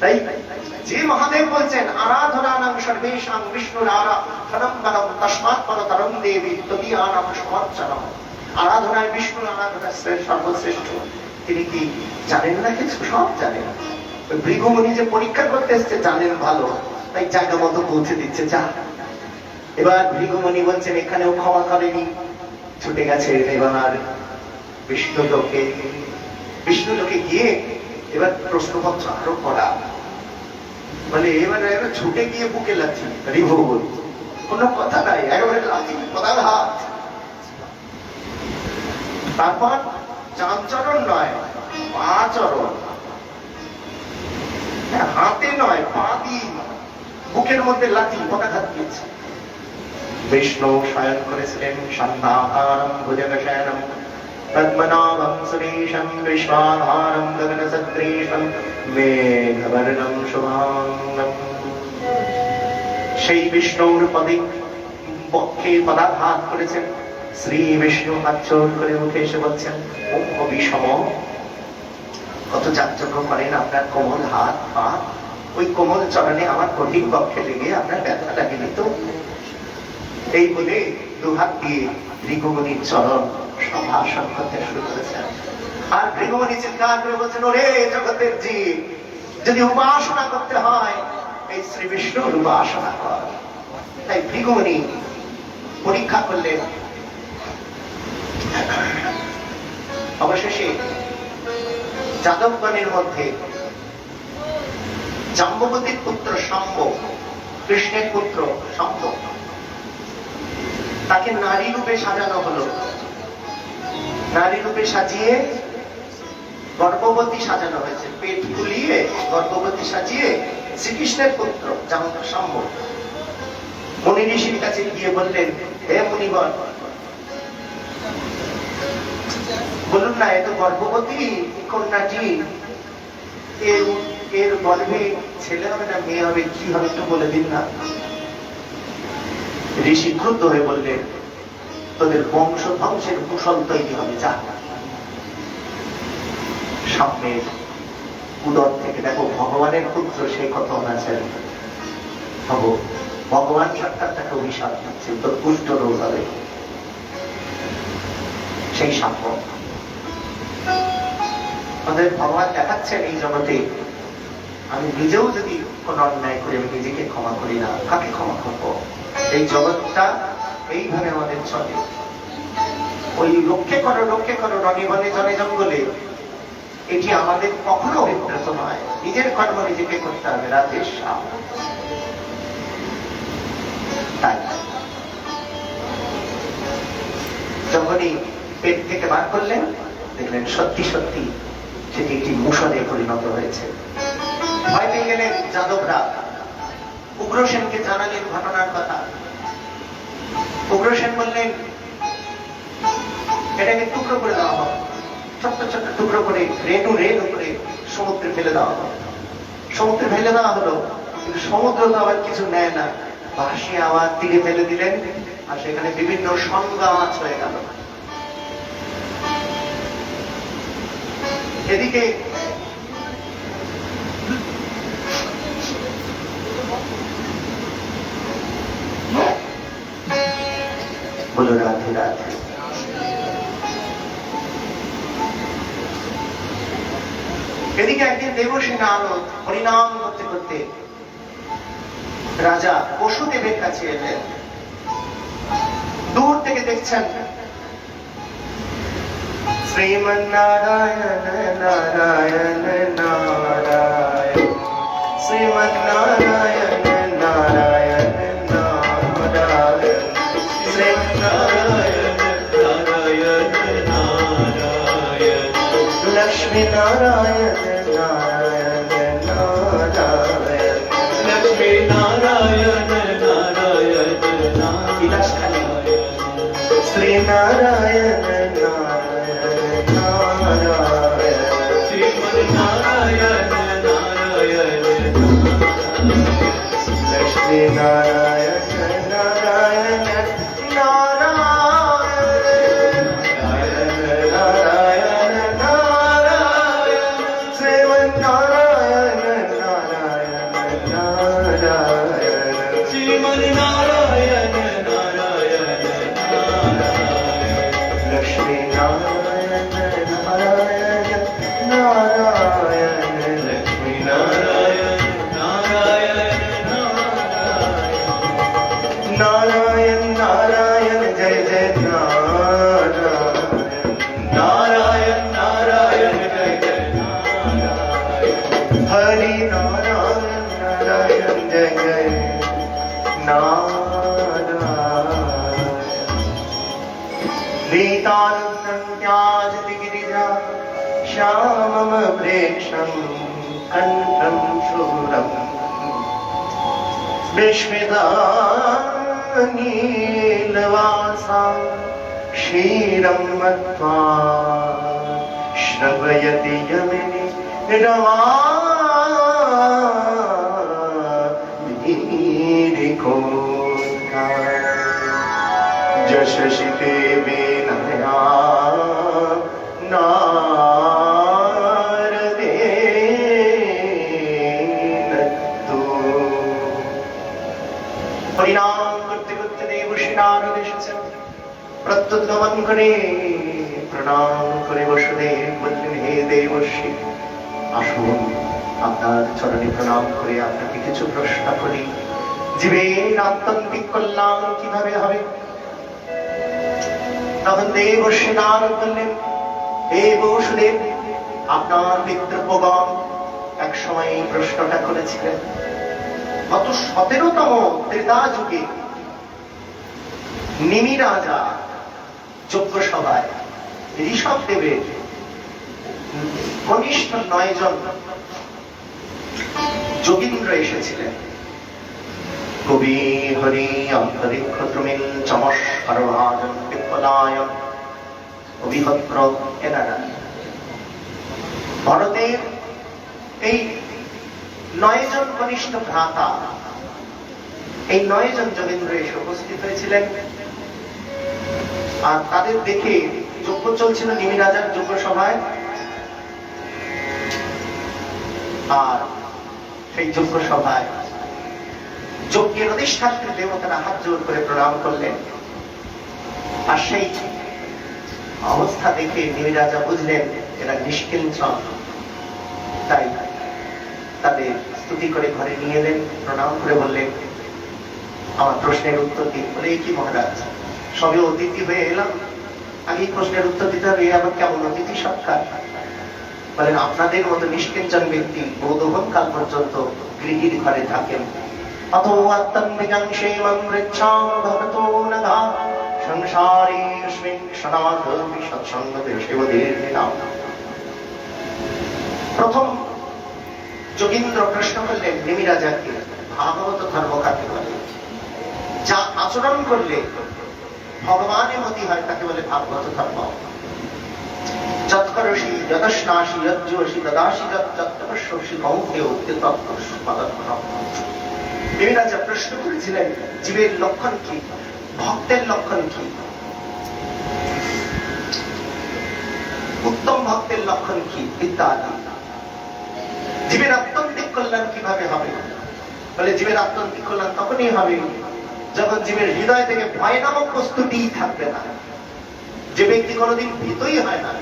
তাই যে মহাদেব বলছেন আরাধনানাং সর্বেষাং বিষ্ণুর আরাধনম বলম তস্মাৎ পরতরম দেবী তদীয়ানাম সমর্চনম। আরাধনায় বিষ্ণুর আরাধনা সর্বশ্রেষ্ঠ। তিনি কি জানেন না কিছু? সব জানেন। ভৃগুমুনি যে পরীক্ষা করতে এসছে জানেন ভালো, তাই জায়গা মতো পৌঁছে দিচ্ছে, যা। এবার ভৃগুমুনি বলছেন এখানেও ক্ষমা করেনি, ছুটে গেছে এবার বিষ্ণু লোকে। বিষ্ণু লোকে গিয়ে এবার প্রশ্নপত্র আরো করা, বলে এবার ছুটে গিয়ে বুকে লাথি, রিভোল, কোন কথা নাই, একেবারে লাথি পদার হাত। তারপর চাঁচরণ নয়, পা চরণ, হাতে নয়, পা দিয়ে বুকের মধ্যে লাথি পদাঘাত দিয়েছে। বিষ্ণু শয়ন করেছিলেন শান্তাকারম ভুজগশয়নম পদ্মনাভম সুরেশম বিশ্বাধারম গগনসদৃশম মেঘবর্ণম শুভাঙ্গম। সেই বিষ্ণুর পদে বক্ষে পদাঘাত করেছেন। শ্রী বিষ্ণু আচরণ করে উঠে এসে বলছেন, ওম অবিষম, কত যাগযজ্ঞ করেন, আপনার কোমল হাত পা, ওই কোমল চরণে আমার কঠিন বক্ষে লেগে আপনার ব্যথা লাগেনি তো? এই বলে দুহাত দিয়ে ভৃগুমুনির চরণ সম্ভাষণ করতে শুরু করেছেন। আর ভৃগুমুনি চিৎকার করে বলছেন, ওরে জগতের জীব, যদি উপাসনা করতে হয় এই শ্রী বিষ্ণুর উপাসনা কর। তাই ভৃগুমুনি পরীক্ষা করলেন। অবশেষে যাদবগণের মধ্যে জাম্ববতীর পুত্র শাম্ব, কৃষ্ণের পুত্র শাম্ব, তাকে নারী রূপে সাজানো হলো। নারী রূপে সাজিয়ে গর্ভবতী সাজানো হয়েছে, পেট ফুলিয়ে গর্ভবতী সাজিয়ে শ্রীকৃষ্ণের পুত্র শাম্ব মুনি ঋষির কাছে গিয়ে বললেন, হে মুনিগণ, বলুন না, এত গর্ভবতী কন্যাটি, এর গর্ভে ছেলে হবে না মেয়ে হবে, কি হবে একটু বলে দিন না। ঋষি ক্রুদ্ধ হয়ে বললেন, তোদের বংশ ধ্বংসের কুশল তৈরি হবে, যা। সামনের উদর থেকে দেখো, ভগবানের পুত্র সেই কথা আছেন, ভগবান সাক্ষাৎ তাকে অভিশাপ দিচ্ছে, তোর কুষ্ঠ রোগ হবে। সেই সাম্য আমাদের ভগবান দেখাচ্ছেন এই জগতে, আমি নিজেও যদি কোন অন্যায় করি আমি নিজেকে ক্ষমা করি না, কাকে ক্ষমা করবো? এই জগৎটা এইভাবে আমাদের চলে। ওই রক্ষে করো রণে বনে জনে জঙ্গলে, এটি আমাদের কখনো অভিপ্রেত নয়। নিজের কর্ম নিজেকে করতে হবে, রাতের শাম। তাই যখনই পেট থেকে বার করলেন, দেখলেন সত্যি সত্যি সেটি একটি মুষলে পরিণত হয়েছে। ভয় পেয়ে গেলেন যাদবরা, উগ্রসেনকে জানালেন ঘটনার কথা। উগ্রসেন বললেন, এটাকে টুকরো করে দেওয়া হবে, ছোট্ট ছোট্ট টুকরো করে রেণু করে সমুদ্রে ফেলে দেওয়া হবে। সমুদ্রে ফেলে দেওয়া হলো। কিন্তু সমুদ্র তো আবার কিছু নেয় না, ভাসিয়ে আমার দিকে ফেলে দিলেন, আর সেখানে বিভিন্ন সংজ্ঞা মাছ হয়ে গেল। এদিকে বলো রাধে রাধে। এদিকে একদিন দেবর্ষী নারদ হরিনাম করতে করতে রাজা বসুদেবের কাছে এলেন। দূর থেকে দেখছেন শ্রীমন্নারায়ণ নারায়ণ নারায়ণ, শ্রীমন্নারায়ণ নারায়ণ নারায়ণ, শ্রীমন্নারায়ণ নারায়ণ নারায়ণ, লক্ষ্মী নারায়ণ নারায়ণ নারায়ণ, লক্ষ্মী নারায়ণ নারায়ণ বিলাসখালী নারায়ণ, শ্রী নারায়ণ নারায়ণ নারায়ণ, শ্রীমন্নারায়ণ নারায়ণ লক্ষ্মী নারায়ণ নারায়ণ নারায়ণ, নারায়ণ নারায়ণ, শ্রীমন্নারায়ণ নারায়ণ নারায়ণ, শ্রীমন্নারায়ণ নারায়ণ নারায়ণ, লক্ষ্মী নারায়ণ নারায়ণ নারায়ণ, লক্ষ্মী নারায়ণ নারায়ণ নারায়ণ, नारायण नारायण जय जय नारायण, नारायण नारायण जय जय नारायण, हरि नारायण नारायण जय जय नारायण, नीतानन्दं त्याजति गिरिजा श्यामं प्रेक्षं कण्ठं शूरम् विश्विदानीलवासा क्षीरं मत्वा श्रवयति यमिनी रमा वीरिकोऽन्धा, जशसि ते विनया नारदेन तु। হরিনাম করতে করতে দেবর্ষী নারদ এসেছেন। প্রত্যুত নমন করে প্রণাম করে বসুদেব বললেন, হে দেবর্ষী, আসুন আপনার চরণে প্রণাম করে আপনাকে কিছু প্রশ্ন করি। জীবের আত্যন্তিক কল্যাণ কিভাবে হবে? তখন দেবর্ষী নারদ বললেন, হে বসুদেব, আপনার পিতৃব্যগণ এক সময় এই প্রশ্নটা করেছিলেন। গত 17তম ত্রেতা যুগে নিমি রাজা যজ্ঞ সভায় ঋষভ দেবের কনিষ্ঠ 9 জন যোগীন্দ্র এসেছিলেন। কবি হরি অন্তরিক্ষ দ্রুমিল চমস্কর ভাজন পিপ্পলায় অভিভদ্র এনারা ভারতের এই 9 জন কনিষ্ঠ ভ্রাতা, এই 9 জন যোগেন্দ্র এসে উপস্থিত হয়েছিলেন। আর তাদের দেখে যজ্ঞ চলছিল নিমি রাজার যজ্ঞ সভায়। আর সেই যজ্ঞ সভায় যজ্ঞের অধিষ্ঠাত্রী দেবতারা হাত জোর করে প্রণাম করলেন। আর সেই অবস্থা দেখে নিমি রাজা বুঝলেন এরা নিষ্কিঞ্চন, তাই তাদের স্তুতি করে ঘরে নিয়ে এলেন। প্রণাম করে বললেন, আমার প্রশ্নের উত্তর দিন। বলে, কি মহারাজ, সবে অতিথি হয়ে এলাম, আগে প্রশ্নের উত্তর দিতে হবে, আবার কেমন অতিথি সৎকার? বলেন, আপনাদের মতো নিষ্কিঞ্চন ব্যক্তি বোধোহন কাল পর্যন্ত গৃহীর ঘরে থাকেন। অতো আত্মনিজং সেবং মৃচ্ছাম ভবতো নঘা সংসারেস্মিন সনাতন সৎসঙ্গতে শিবদের নাম। প্রথম যোগীন্দ্র প্রশ্ন করলেন নিমি রাজাকে, ভাগবত ধর্ম কাকে বলে? যা আচরণ করলে ভগবানের মতি হয় তাকে বলে ভাগবত ধর্ম। যৎকরসি যতস্নাসি যজ্জোষি তদাসি যত্তপস্যসি কৌন্তেয় তৎপস্যমাদত্তম। দেবীরাজা প্রশ্ন করেছিলেন জীবের লক্ষণ কি, ভক্তের লক্ষণ কি, উত্তম ভক্তের লক্ষণ কি ইত্যাদি। জীবের আত্যন্তিক কল্যাণ কিভাবে হবে? বলে জীবের আত্যন্তিক কল্যাণ তখনই হবে যখন জীবের হৃদয় থেকে ভয় নামক বস্তুটি থাকবে না। যে ব্যক্তি কোনোদিন ভীতই হয় না,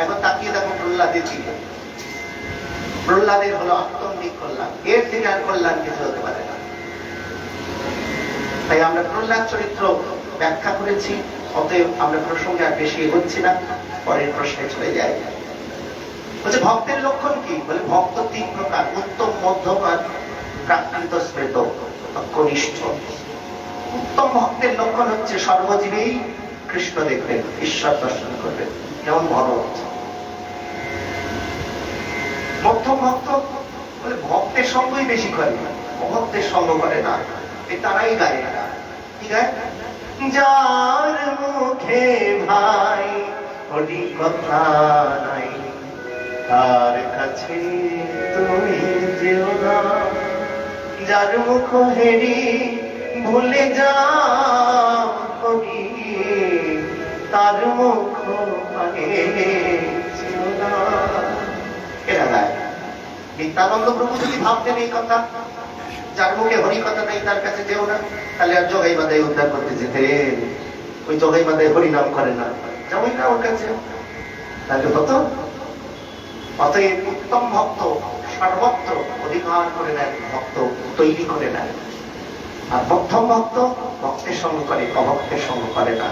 এখন তাকিয়ে দেখো প্রহ্লাদের দিকে, প্রহ্লাদের হলো আত্যন্তিক কল্যাণ, এর থেকে আর কল্যাণ কিছু হতে পারে না। তাই আমরা প্রহ্লাদ চরিত্র ব্যাখ্যা করেছি, অতএব আমরা প্রসঙ্গে আর বেশি এগোচ্ছি না, পরের প্রশ্নে চলে যাই। বলছে ভক্তের লক্ষণ কি? বলে ভক্ত তিন প্রকার, উত্তম, মধ্যম আর প্রাকৃত স্মৃত কনিষ্ঠ। উত্তম ভক্তের লক্ষণ হচ্ছে সর্বজীবেই কৃষ্ণ দেখবেন, ঈশ্বর দর্শন করবেন, যেমন ভরত। মধ্যম ভক্ত বলে ভক্তের সঙ্গই বেশি করে, অভক্তের সঙ্গ করে না। এই তারাই গায়ে না, কি গায়ে? যার মুখে ভাই হরি কথা নাই, তার কাছে তুমি যেও না। যার মুখ হেরি ভুলে যাও হরি, তার মুখ আগে যেও না। এরা গায়। নিত্যানন্দ প্রভু যদি ভাবতেন এই কথা, যার মুখে হরি কথা নেই তার কাছে যেও না, তাহলে আর জগাই বাদাই উদ্ধার করতে যেতেন। ওই জগাই বাদাই হরি নাম করে না, যাবই না ওর কাছে, তাহলে হতো। অতএব উত্তম ভক্ত সর্বত্র অধিকার করে নেন, ভক্ত তৈরি করে নেন। আর মধ্যম ভক্ত ভক্তের সঙ্গ করে, অভক্তের সঙ্গ করে না।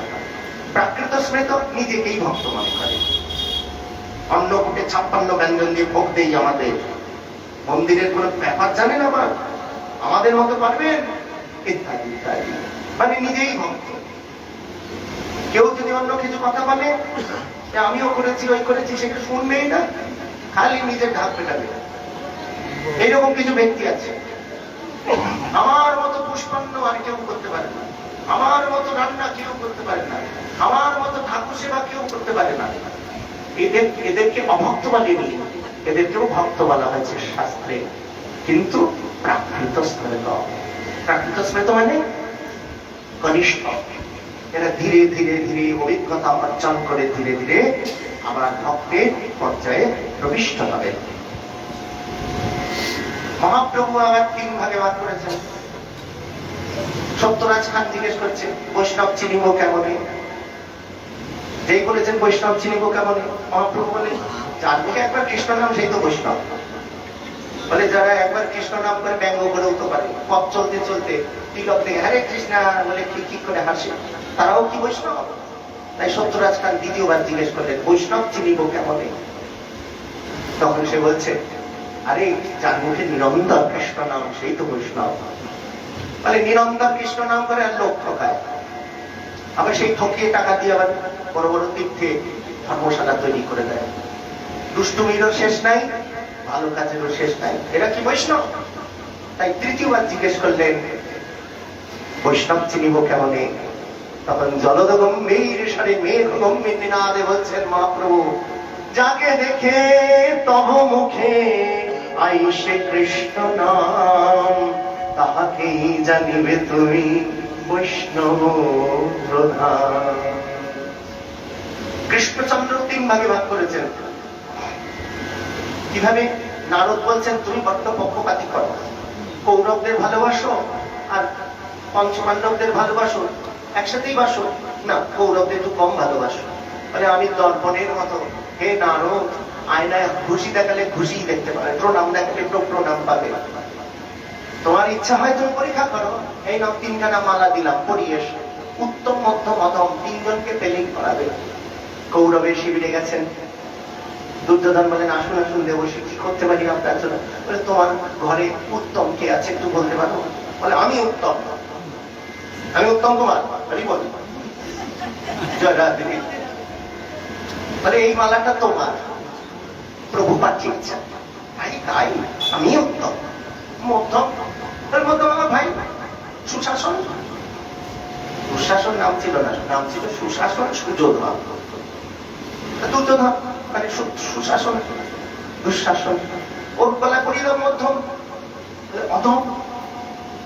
প্রাকৃত স্মৃত নিজেকেই ভক্ত মনে করে। অন্নকূটে 56 ব্যঞ্জন দিয়ে ভোগ দেই আমাদের, মন্দিরের কোন ব্যাপার জানেন আবার, আমাদের মতো পারবেন, ইত্যাদি ইত্যাদি। মানে নিজেই ভক্ত। কেউ যদি অন্য কিছু কথা বলে, আমিও করেছি ওই করেছি, সেটা শুনবেই না, খালি নিজের ঢাক পেটাবে। এইরকম কিছু ব্যক্তি আছে। আমার মতো পুষ্পান্ন আর কেউ করতে পারে না, আমার মতো রান্না কেউ করতে পারে না, আমার মতো ঠাকুর সেবা কেউ করতে পারে না। এদেরকে অভক্ত বলেনি, এদেরকেও ভক্ত বলা হয়েছে শাস্ত্রে, কিন্তু প্রাকৃত স্মৃত। প্রাকৃত স্মৃত মানে কনিষ্ঠ। এরা ধীরে ধীরে ধীরে অভিজ্ঞতা অর্জন করে ধীরে ধীরে আবার ভক্তের পর্যায়ে প্রবিষ্ট হবে। মহাপ্রভু আবার 3 ভাগে ভাগ করেছেন। সত্যরাজ খান জিজ্ঞেস করছে বৈষ্ণব চিনিব কেমনে? যেই বলেছেন বৈষ্ণব চিনিব কেমনে, মহাপ্রভু বলে যার মুখে একবার কৃষ্ণ নাম সেই তো বৈষ্ণব। বলে যারা একবার কৃষ্ণ নাম করে ব্যঙ্গ করে উঠতে পারে, পথ চলতে চলতে তিলক থেকে হরে কৃষ্ণা বলে কি করে হাসে, তারাও কি বৈষ্ণব? তাই সত্যরাজ খান দ্বিতীয়বার জিজ্ঞেস করলেন বৈষ্ণব চিনিব কেমনে? তখন সে বলছে আরে যার মুখে নিরন্তর কৃষ্ণ নাম সেই তো বৈষ্ণব। বলে নিরন্তর কৃষ্ণ নাম করে আর লোক ঠকায়, আবার সেই ঠকিয়ে টাকা দিয়ে আবার বড় বড় তীর্থে ধর্মশালা তৈরি করে দেয়। দুষ্টুমিরও শেষ নাই, ভালো কাজেরও শেষ নাই, এরা কি বৈষ্ণব? তাই তৃতীয়বার জিজ্ঞেস করলেন বৈষ্ণব চিনিব কেমনে? তখন জলদ গম্ভীর সারে মেঘ গম্ভীর নিনাদে বলছেন মহাপ্রভু যাকে দেখে তব মুখে আইসে কৃষ্ণ নাম, তাহাকেই জানিবে তুমি বৈষ্ণব প্রধান। কৃষ্ণচন্দ্র 3 ভাগে ভাগ করেছেন। কিভাবে? নারদ বলছেন তুমি বড্ড পক্ষপাতী করো, কৌরবদের ভালোবাসো আর পঞ্চপাণ্ডবদের ভালোবাসো, একসাথেই বাসো না, কৌরবদের একটু কম ভালোবাসো। মানে আমি দর্পণের মতো, হে নারদ আয়নায় ঘুষি দেখালে ঘুষি দেখতে পাবে, প্রণাম দেখালে প্রণাম পাবে। তোমার ইচ্ছা হয় তুমি পরীক্ষা করো, এই নাম 3খানা মালা দিলাম পরিয়ে এসো, উত্তম মধ্যম অধম 3 জনকে পেলিং করাবে। কৌরবের শিবিরে গেছেন, দুর্যোধন বলেন আসুন আসুন দেবশ্রী কি করতে পারি আপনার জন্য? বলে তোমার ঘরে উত্তম কে আছে একটু বলতে পারো? বলে আমি উত্তম। আমি উত্তম কুমার বল, জয় রাধে। বলে এই মালাটা তোমার, প্রভু পাঠিয়েছেন। ভাই তাই? আমি উত্তম মধ্যম, তার মধ্যম আমার ভাই সুশাসন। দুঃশাসন নাম ছিল না, নাম ছিল সুশাসন সুযোধন। দুর্যোধন মানে সুশাসন দুঃশাসন। ওর গলা করিল মধ্যম, অধম।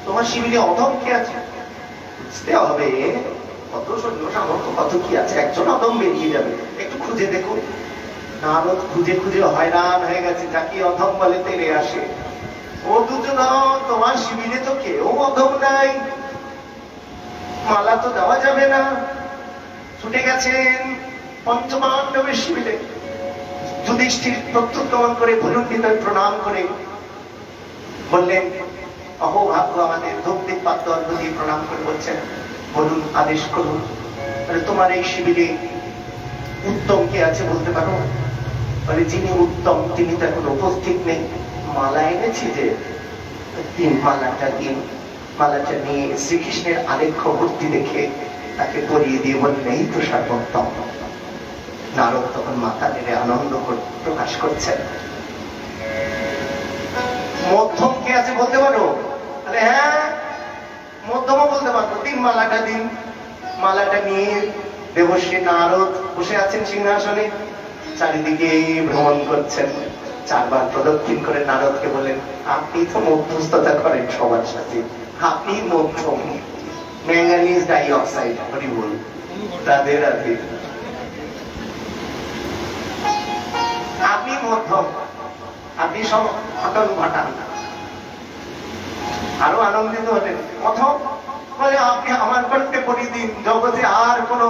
তোমার শিবিরে অধম কে আছে? বুঝতে হবে কত সৈন্য সামর্থ্য, কত কি আছে। একজন অধম বেরিয়ে যাবে, একটু খুঁজে দেখুন। নারদ খুঁজে খুঁজে হয়রান হয়ে গেছে, যাকে অধম বলে তেড়ে আসে। ও দুজন, তোমার শিবিরে তো কেউ অধম নাই, মালা তো দেওয়া যাবে না। ছুটে গেছেন পঞ্চপাণ্ডবের শিবিরে। যুধিষ্ঠির প্রত্যুত্তমন করে ভুলুণ্ঠিত প্রণাম করে বললেন, অহোভাগ্য আমাদের, দগ্ধিক পাত্র অর্ঘ দিয়ে প্রণাম করে বলছেন, বলুন, আদেশ করুন। তোমার এই শিবিরে উত্তম কে আছে বলতে পারো? বলে, যিনি উত্তম তিনি তো এখন উপস্থিত নেই। মালা এনেছি যে, তিন মালাটা দিন। মালাটা নিয়ে শ্রীকৃষ্ণের আলেখ্য মূর্তি দেখে তাকে পরিয়ে দিয়ে বললেন, এই তো সর্বোত্তম। নারদ তখন মাথা নেড়ে আনন্দ প্রকাশ করছেন। মধ্যম কে আছে বলতে পারো? তাহলে হ্যাঁ, মধ্যমও বলতে পারবো। তিন মালাটা দিন। মালাটা নিয়ে দেবশ্রী নারদ বসে আছেন সিংহাসনে, চারিদিকে ভ্রমণ করছেন। চারবার প্রদক্ষিণ করে নারদকে বলেন, আপনি তো মধ্যস্থতা করেন সবার সাথে, আপনি মধ্যম। ম্যাঙ্গানিজ ডাইঅক্সাইড, হরি বল, রাধে রাধে। আপনি মধ্যম, আপনি সব ঘটন ঘটান। আরো আনন্দিত হলেন। প্রথম বলে, আপনি আমার কণ্ঠে পরিয়ে দিন, জগতে আর কোন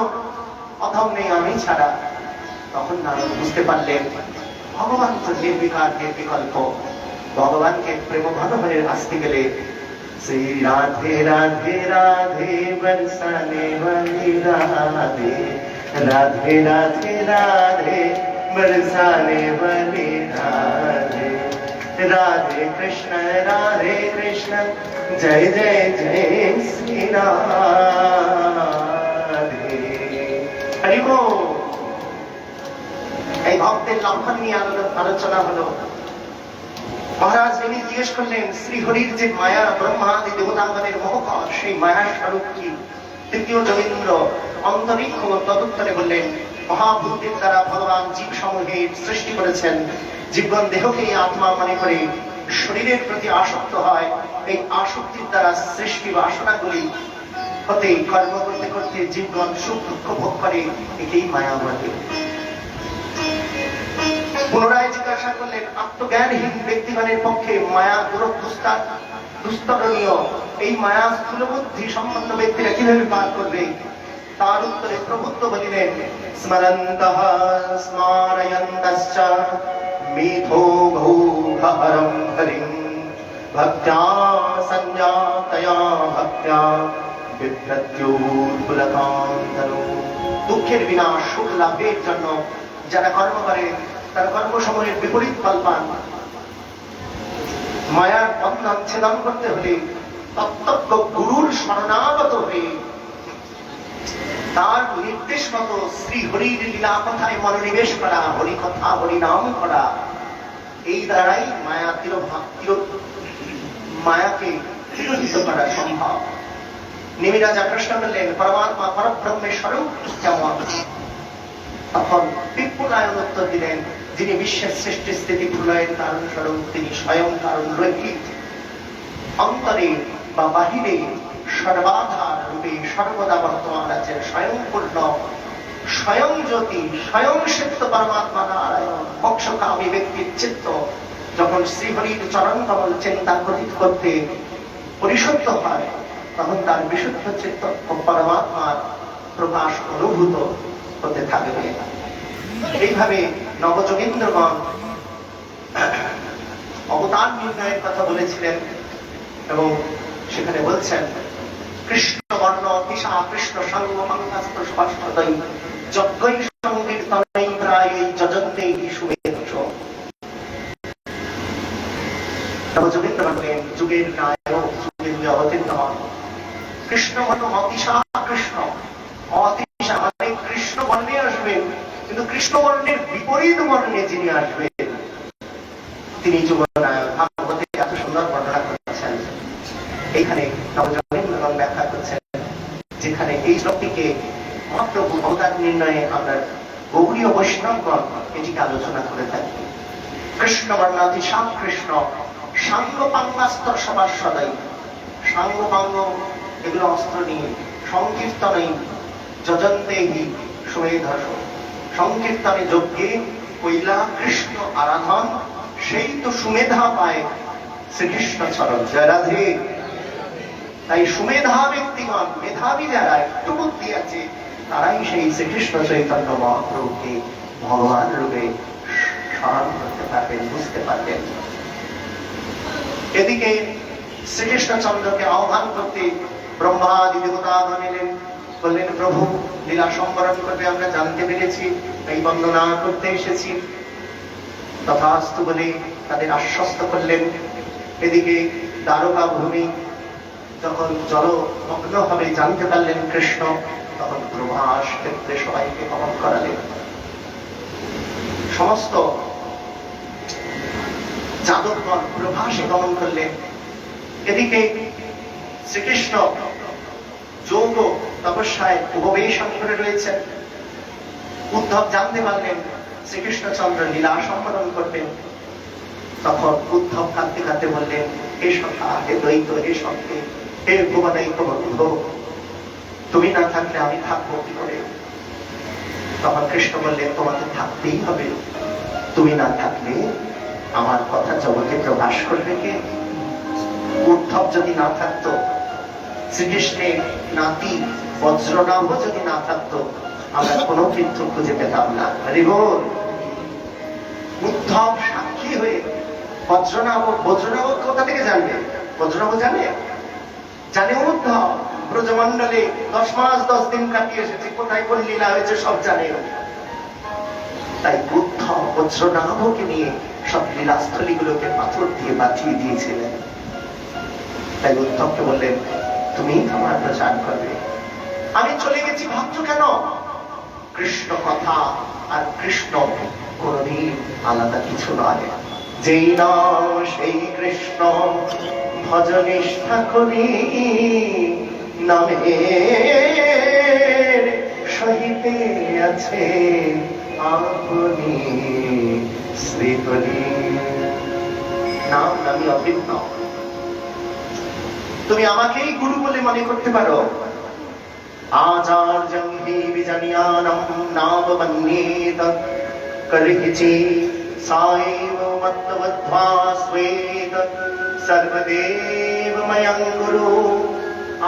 অধম নেই আমি ছাড়া। তখন নারদ বুঝতে পারলেন, ভগবান তো নির্বিকার নির্বিকল্প। ভগবানকে প্রেম ঘন হয়ে আসতে গেলে শ্রী রাধে রাধে রাধে বরসানে वाली राधे, রাধে রাধে রাধে बरसाने वाली राधे, राधे कृष्ण जय जय जय श्री राधे। हरि बोल। এই ভক্তের লক্ষণ নিয়ে আলোচনা হলো। মহারাজ তিনি জিজ্ঞেস করলেন, শ্রীহরির যে মায়া, ব্রহ্মাদি দেবতাগণের মোহকর, সেই মায়ার স্বরূপ কি? তৃতীয় যোগীন্দ্র অন্তরিক্ষ তদুত্তরে বললেন, মহাভূতের দ্বারা ভগবান জীব সমূহের সৃষ্টি করেছেন। জীবগণ দেহকেই আত্মা মনে করে শরীরের প্রতি আসক্ত হয়। এই আসক্তির দ্বারা সৃষ্টি বাসনাগুলি হতে কর্ম করতে করতে জীবগণ সুখ দুঃখ ভোগ করে, একেই মায়া বলে। পুনরায় জিজ্ঞাসা করলেন, আত্মজ্ঞানহীন ব্যক্তিগণের পক্ষে মায়া দুস্তরণীয়, এই মায়া স্থূলবুদ্ধি সম্পন্ন ব্যক্তিরা কিভাবে পার করবে? তার উত্তরে প্রভুত্ব বলিলেন, স্মরন্তঃ স্মারয়ন্তশ্চ মিথো ভৌহরম হরিং ভক্ত্যা সঞ্জাতয়া ভক্ত্যা বিভ্রত্যোৎপুলকান্তনো। দুঃখের বিনাশ, সুখ লাভের জন্য যারা কর্ম করে তার কর্মসমূহের বিপরীত ফল পান। মায়ার বন্ধন ছেদন করতে হলে তত্ত্বজ্ঞ গুরুর শরণাগত হয়ে তার নির্দেশ মতো শ্রী হরির লীলা কথায় মনোনিবেশ করা, হরি কথা হরিনাম করা, এই দ্বারাই মায়াকে তিরোহিত করা সম্ভব। নিমিরাজা প্রশ্ন করলেন, পরমাত্মা পরব্রহ্মের স্বরূপ কেমন? তখন বিপুলায়ন উত্তর দিলেন, যিনি বিশ্বের সৃষ্টি স্থিতি প্রলয়ের কারণ স্বরূপ, তিনি স্বয়ং কারণ রহিত। অন্তরে বা বাহিরে সর্বাধার রূপে সর্বদা বর্তমান আছেন, স্বয়ংপূর্ণ, স্বয়ং জ্যোতি, স্বয়ং সিদ্ধ পরমাত্মা নারায়ণ। মোক্ষকামী ব্যক্তির চিত্ত যখন শ্রীহরির চরণ কমল চিন্তা করতে পরিশুদ্ধ হয়, তখন তার বিশুদ্ধ চিত্ত পরমাত্মার প্রকাশ অনুভূত হতে থাকবে। এইভাবে নবযোগীন্দ্রগণ অবতার নির্ণয়ের কথা বলেছিলেন এবং সেখানে বলছেন, কৃষ্ণ বর্ণ তিসা কৃষ্ণ সর্ব মঙ্গলাস্ত্র স্পষ্টদৈ যজ্ঞৈ সংকীর্তনৈ প্রায় যজন্তেই শুভেচ্ছ। নবযোগীন্দ্র বলেন, যুগের নায়ক, যুগে যুগে অবতীর্ণ হন কৃষ্ণ বর্ণ অতিশা কৃষ্ণ। অতিশা মানে কৃষ্ণ বর্ণে আসবেন, কিন্তু কৃষ্ণ বর্ণের বিপরীত বর্ণে যিনি আসবেন তিনি যুগনায়ক। ভাগবতে এত সুন্দর বর্ণনা করেছেন। এইখানে নবযোগীন্দ্রগণ ব্যাখ্যা করছেন, যেখানে এই শ্লোকটিকে মহাপ্রভু অবতার নির্ণয়ে আমরা গৌড়ীয় বৈষ্ণবগণ এটিকে আলোচনা করে থাকি। কৃষ্ণ বর্ণাতি শ্যাম কৃষ্ণ সাঙ্গ পাঙ্গাস্তর সবার সদাই। সাঙ্গ পাঙ্গ এগুলো অস্ত্র নিয়ে সংকীর্তনে যজন্তেহি সুমেধস, সংকীর্তনে যজ্ঞে কৈলা কৃষ্ণ আরাধন, সেই তো সুমেধা পায় শ্রীকৃষ্ণ চরণ। জয় রাধে। তাই সুমেধা ব্যক্তিগণ, মেধাবী যারা একটু বুদ্ধি আছে, তারাই সেই শ্রীকৃষ্ণ চৈতন্য মহাপ্রভুকে ভগবান রূপে স্মরণ করতে পারবেন, বুঝতে পারবেন। এদিকে শ্রীকৃষ্ণচন্দ্রকে আহ্বান করতে ব্রহ্মাদি দেবতাগণ এলেন, বললেন প্রভু লীলা সম্বরণ করবে আমরা জানতে পেরেছি, এই বন্দনা করতে এসেছি। তথাস্তু বলে তাদের আশ্বস্ত করলেন। এদিকে দ্বারকা ভূমি যখন জলমগ্ন হবে জানতে পারলেন কৃষ্ণ, তখন প্রভাস ক্ষেত্রে সবাইকে গমন করালেন। সমস্ত যাদবগণ প্রভাসে গমন করলেন। এদিকে শ্রীকৃষ্ণ যোগ তপস্যায় উপবেশন করে রয়েছেন। উদ্ধব জানতে পারলেন শ্রীকৃষ্ণচন্দ্র লীলা সম্পাদন করবেন। তখন উদ্ধব কাঁদতে কাঁদতে বললেন, হে সখা, হে দ্বৈত, হে সখে, হে ভুবনৈক বন্ধু, তুমি না থাকলে আমি থাকবো কি করে? তখন কৃষ্ণ বললেন, তোমাকে থাকতেই হবে। তুমি না থাকলে আমার কথা জগতে প্রকাশ করবে কে? উদ্ধব যদি না থাকতো, শ্রীকৃষ্ণের নাতি বজ্রনাভ যদি না থাকতো, আমরা কোনো তীর্থ খুঁজে পেতাম না। হরিবোল। উদ্ধব সাক্ষী হয়ে বজ্রনাভ কোথা থেকে জানবে? বজ্রনাভ জানে উদ্ধব ব্রজমণ্ডলে 10 মাস 10 দিন কাটিয়ে এসেছে, কোথায় কোন লীলা হয়েছে সব জানে। তাই উদ্ধব বজ্রনাভকে নিয়ে সব লীলাস্থলীগুলোকে পাথর দিয়ে বাঁচিয়ে দিয়েছিলেন। তাই উদ্ধবকে বললেন, তুমি আমার প্রচার করবে। আমি চলে গেছি ভাবছো কেন? কৃষ্ণ কথা আর কৃষ্ণ কোনদিন আলাদা কিছু নয়। যেই নাম সেই কৃষ্ণ ভজনিষ্ঠা করি, নামের সহিতে আছে আপনি শ্রীহরি। নাম আমি অভিন্ন। তুমি আমাকেই গুরু বলে মনে করতে পারো। আচার্যং হি বিজানিয়ানম নাবমন্যেত করিহি সাইব মত্তবদ্ভা স্বেত সর্বদেবময়ং গুরু।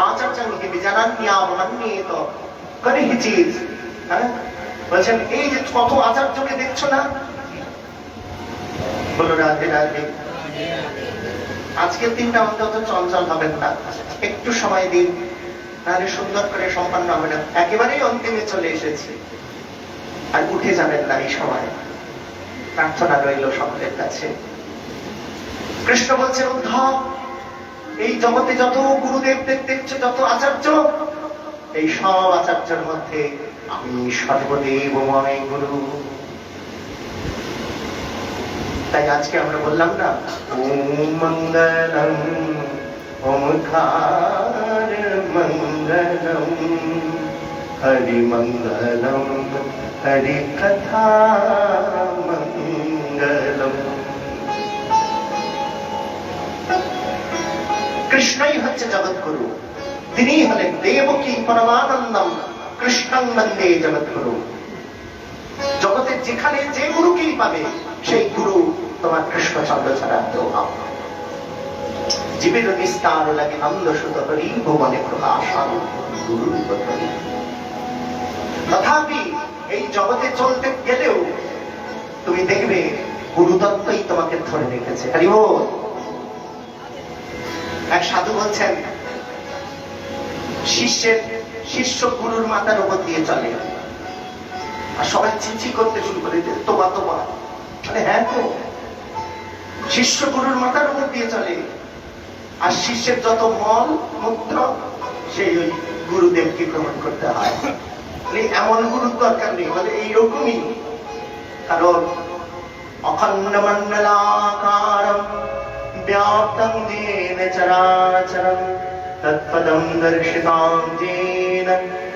আচার্যং হি বিজানান্যাবমন্যেত করিহি চিৎ। বলছেন এই যে কত আচার্যকে দেখছো না, বলো রাধে রাধে। আজকের দিনটা অন্তত চঞ্চল হবেন না, একটু সময় দিন, তাহলে সুন্দর করে সম্পন্ন হবে না। একেবারেই অন্তিমে চলে এসেছি, আর উঠে যাবেন না এই সময়। প্রার্থনা রইল সকলের কাছে। কৃষ্ণ বলছে, উদ্ধব, এই জগতে যত গুরুদেব দেখছো, যত আচার্য, এই সব আচার্যের মধ্যে আমি সর্বদেবময় গুরু। তাই আজকে আমরা বললাম না, ওম মঙ্গলম ওমকার মঙ্গলম হরি মঙ্গলম হরি কথা মঙ্গলম। কৃষ্ণই হচ্ছে জগৎগুরু। তিনি হলেন দেবকী পরমানন্দম কৃষ্ণং বন্দে জগৎগুরু। জগতে যেখানে যে গুরুকেই পাবে, সেই গুরু তোমার কৃষ্ণচন্দ্র ছাড়া কেউ নাও। জীবের নিস্তার লাগে নন্দ সুত হরি, ভুবনে প্রকাশন গুরু। তথাপি এই জগতে চলতে গেলেও তুমি দেখবে গুরুতত্ত্বই তোমাকে ধরে রেখেছে। হরিবোল। এক সাধু বলছেন, শিষ্য গুরুর মাথার উপর দিয়ে চলে, আর সবাই চিঠি করতে শুরু করে, তোবা তোবা। হ্যাঁ তো, শিষ্য গুরুর মাথার উপর দিয়ে চলে, আর শিষ্যের যত মল মূত্র সেই ওই গুরুদেবকে গ্রহণ করতে হয়। এমন গুরুর দরকার নেই, বলে এইরকমই। কারণ অখণ্ড মণ্ডলাকারম ব্যাপ্তং যেন চরাচরম তৎপদম দর্শিতাং যেন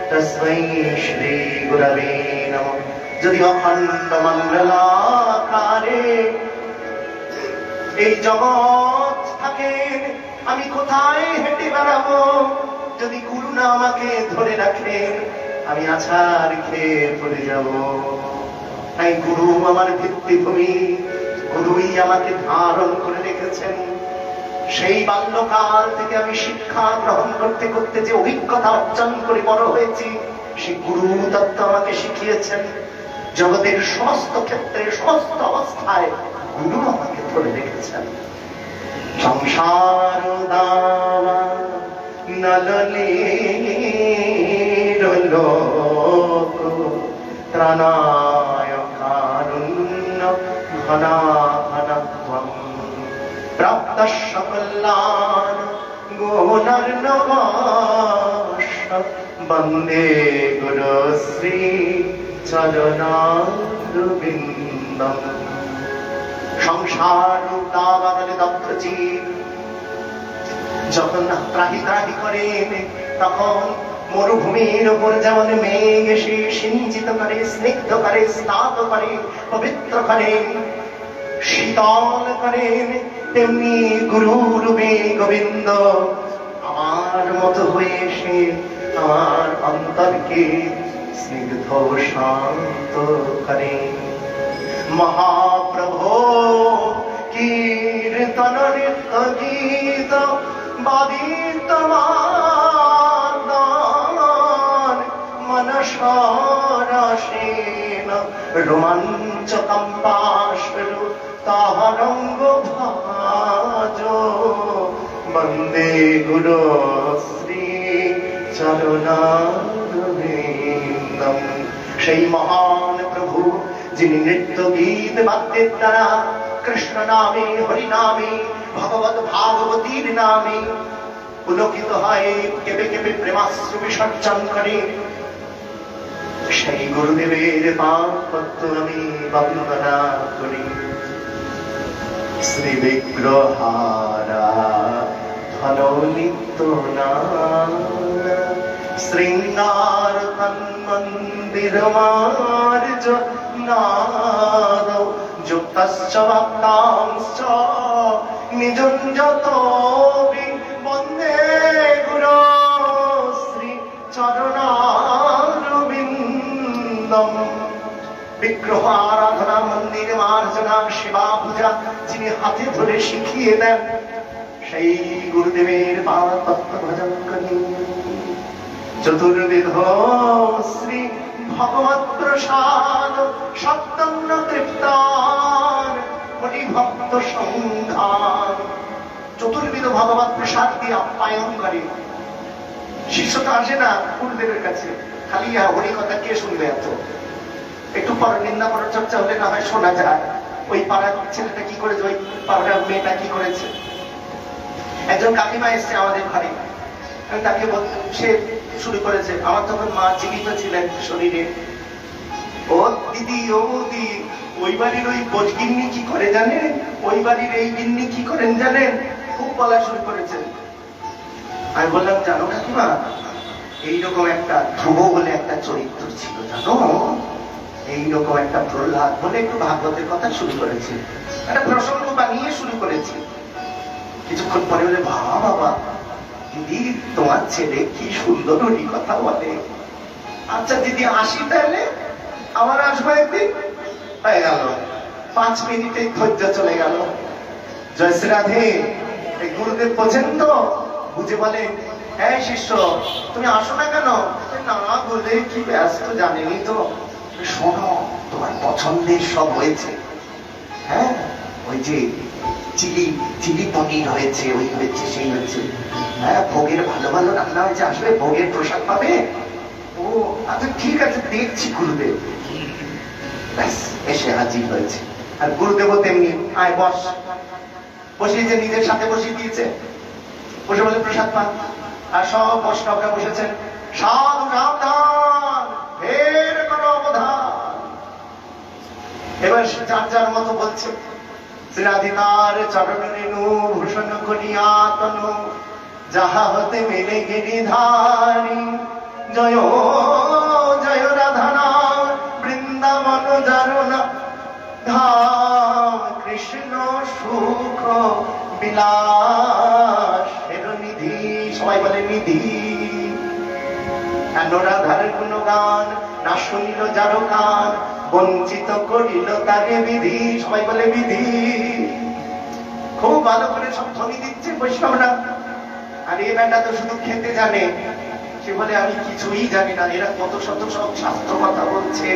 তস্मै শ্রী গুরবে নমঃ। যদি অখণ্ড মণ্ডলাকারে এই জগৎ থাকে, আমি কোথায় হেঁটে বেড়াবো? যদি গুরু না আমাকে ধরে রাখে, আমি আছাড় খেয়ে পড়ে যাব। তাই গুরু আমার ভিত্তিভূমি, গুরুই আমাকে ধারণ করে রেখেছেন। সেই বাল্যকাল থেকে আমি শিক্ষা গ্রহণ করতে করতে যে অভিজ্ঞতা অর্জন করে বড় হয়েছি, সেই গুরু তত্ত্ব আমাকে শিখিয়েছেন। জগতের সমস্ত ক্ষেত্রে, সমস্ত অবস্থায় গুরু আমাকে ধরে রেখেছেন। সংসার দাওয়া নললীর লোক ত্রাণায় কারুণ্য ঘনাঘনত্বম প্রাপ্ত সকলান গুণর্ণবাস বন্দে গুরু শ্রী চরণারবিন্দম। সংসার দাবানলে দগ্ধ জীব যখন ত্রাহি ত্রাহি করেন, তখন মরুভূমির উপর যেমন মেঘ এসে সিঞ্চিত করে, স্নিগ্ধ করে, স্নাত করে, পবিত্র করেন, শীতল করেন, তেমনি গুরু রূপে গোবিন্দ আমার মতো হয়ে এসে আমার অন্তরকে স্নিগ্ধ শান্ত করেন। মহাপ্রভু কীর্তন নৃত্য গীত বাদিত মনসরসেন রোমাঞ্চ কম্পাশ্রু তাহারঙ্গ ভাজ বন্দে গুরু শ্রী চরণারবিন্দম। সেই মহান প্রভু যিনি নৃত্য গীত বাদ্যের দ্বারা কৃষ্ণ নামে, হরি নামে, ভগবত ভাগবতীর নামে পুলকিত হয়, কেঁপে কেঁপে প্রেমাশ্রু বিসর্জন করে, সেই গুরুদেবের পাদপদ্ম আমি বন্দনা করি। শ্রী বিগ্রহারা ধন নিত্য নাম শৃঙ্গার তন্মন্দির মার্জ নাদ যুক্তশ্চ ভক্তাংশ্চ নিযুঞ্জত বন্দে গুরু শ্রী চরণারবিন্দম। বিগ্রহ আরাধনা, মন্দির মার্জনা, সেবা পূজা যিনি হাতে ধরে শিখিয়ে দেন, সেই গুরুদেবের পাদপদ্ম ভজন করি। চতুর্বিধ শ্রী ভগবত প্রসাদ সপ্তন্ন কীর্তন হরিভক্ত সংধান। চতুর্বিধ ভগবত প্রসাদ দিয়ে আপ্যায়ন করে। শিষ্য তো আসে না গুরুদেবের কাছে, খালি হরি কথা কে শুনবে? এত একটু পর নিন্দা পরচর্চা হলে না হয় শোনা যায়, ওই পাড়ার ছেলেটা কি করেছে, ওই পাড়ার মেয়েটা কি করেছে। একজন কাকিমা এসছে আমাদের ঘরে, আমি তাকে বলতে, সে শুরু করেছে, আমার তখন মা জীবিত ছিলেন শরীরে। ও দিদি, ও দি, ওই বাড়ির ওই বোঝগিন্নি কি করে জানেন, ওই বাড়ির এই গিন্নি কি করেন জানেন, খুব বলা শুরু করেছেন। আমি বললাম, জানো কাকিমা, এইরকম একটা ধ্রুব বলে একটা চরিত্র ছিল জানো, এইরকম একটা প্রহ্লাদ বলে একটু ভাগবতের কথা শুরু করেছে, একটা প্রসঙ্গ বানিয়ে শুরু করেছে। কিছুক্ষণ পরে বলে, বাবা দিদি, তোমার ছেলে কি সুন্দর হরি কথা বলে। আচ্ছা দিদি, আসি তাহলে, আমার আসবো একদিন। হয়ে গেল 5 মিনিটে ধৈর্য চলে গেল। জয় শ্রী রাধে। গুরুদেব বোঝেন তো, বুঝে বলে, হ্যাঁ শিষ্য, তুমি আসো না কেন? না গুরুদেব, কি ব্যস্ত জানেনি তো। শোনো, তোমার পছন্দের সব হয়েছে। হ্যাঁ, ওই যে চিলি পনির হয়েছে, ওই হয়েছে, সেই হয়েছে। হ্যাঁ, ভোগের ভালো ভালো রান্না হয়েছে, আসবে ভোগের প্রসাদ পাবে। ও আচ্ছা ঠিক আছে, দেখছি গুরুদেব। ব্যাস, এসে হাজির হয়েছে। আর গুরুদেবও তেমনি, আয় বস। বসিয়েছে, নিজের সাথে বসিয়ে দিয়েছে, বসে বলে প্রসাদ পান। আর সব বৈষ্ণবরা বসেছেন, সাধু সাবধান, ফের কোনো অবধান। এবার যার যার মতো বলছে, শ্রীরাধিকার চরণ রেণু ভূষণ করিয়া তনু যাহা হতে মেলে গিরিধারী, জয় জয় রাধানা বৃন্দাবন ধাম কৃষ্ণ সুখ বিলাসের নিধি, সবাই বলে নিধি। রাধার গুণগান না শুনিল যার কান, বঞ্চিত করিল তারে বিধি, সবাই বলে বিধি। খুব ভালো করে সব ধ্বনি দিচ্ছে বৈষ্ণবরা। আর এই বেটা তো শুধু খেতে জানে, সে বলে আমি কিছুই জানি না। এরা কত শত সব শাস্ত্র কথা বলছে,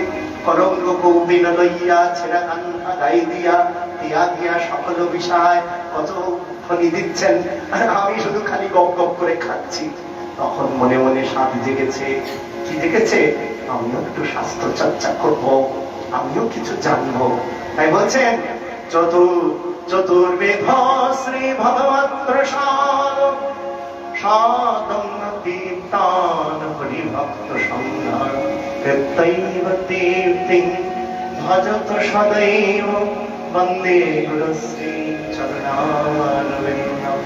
করঙ্গ কৌপিন লইয়া ছেঁড়া কান্না গাই দিয়া দিয়া দিয়া সকল বিষয় কত ধ্বনি দিচ্ছেন, আর আমি শুধু খালি গপ গপ করে খাচ্ছি। তখন মনে মনে স্বাদ জেগেছে। কি জেগেছে? আমিও একটু শাস্ত্র চর্চা করব, আমিও কিছু জানবো। তাই বলছেন চতুর্বেদ শ্রী ভগবৎ প্রসাদ সাদম দীপ্তান হরিভক্ত সন্ধান কৃত্যৈব দীপ্তিং ভজত সদৈব বন্দে গুরুশ্রী চরণারবিন্দম।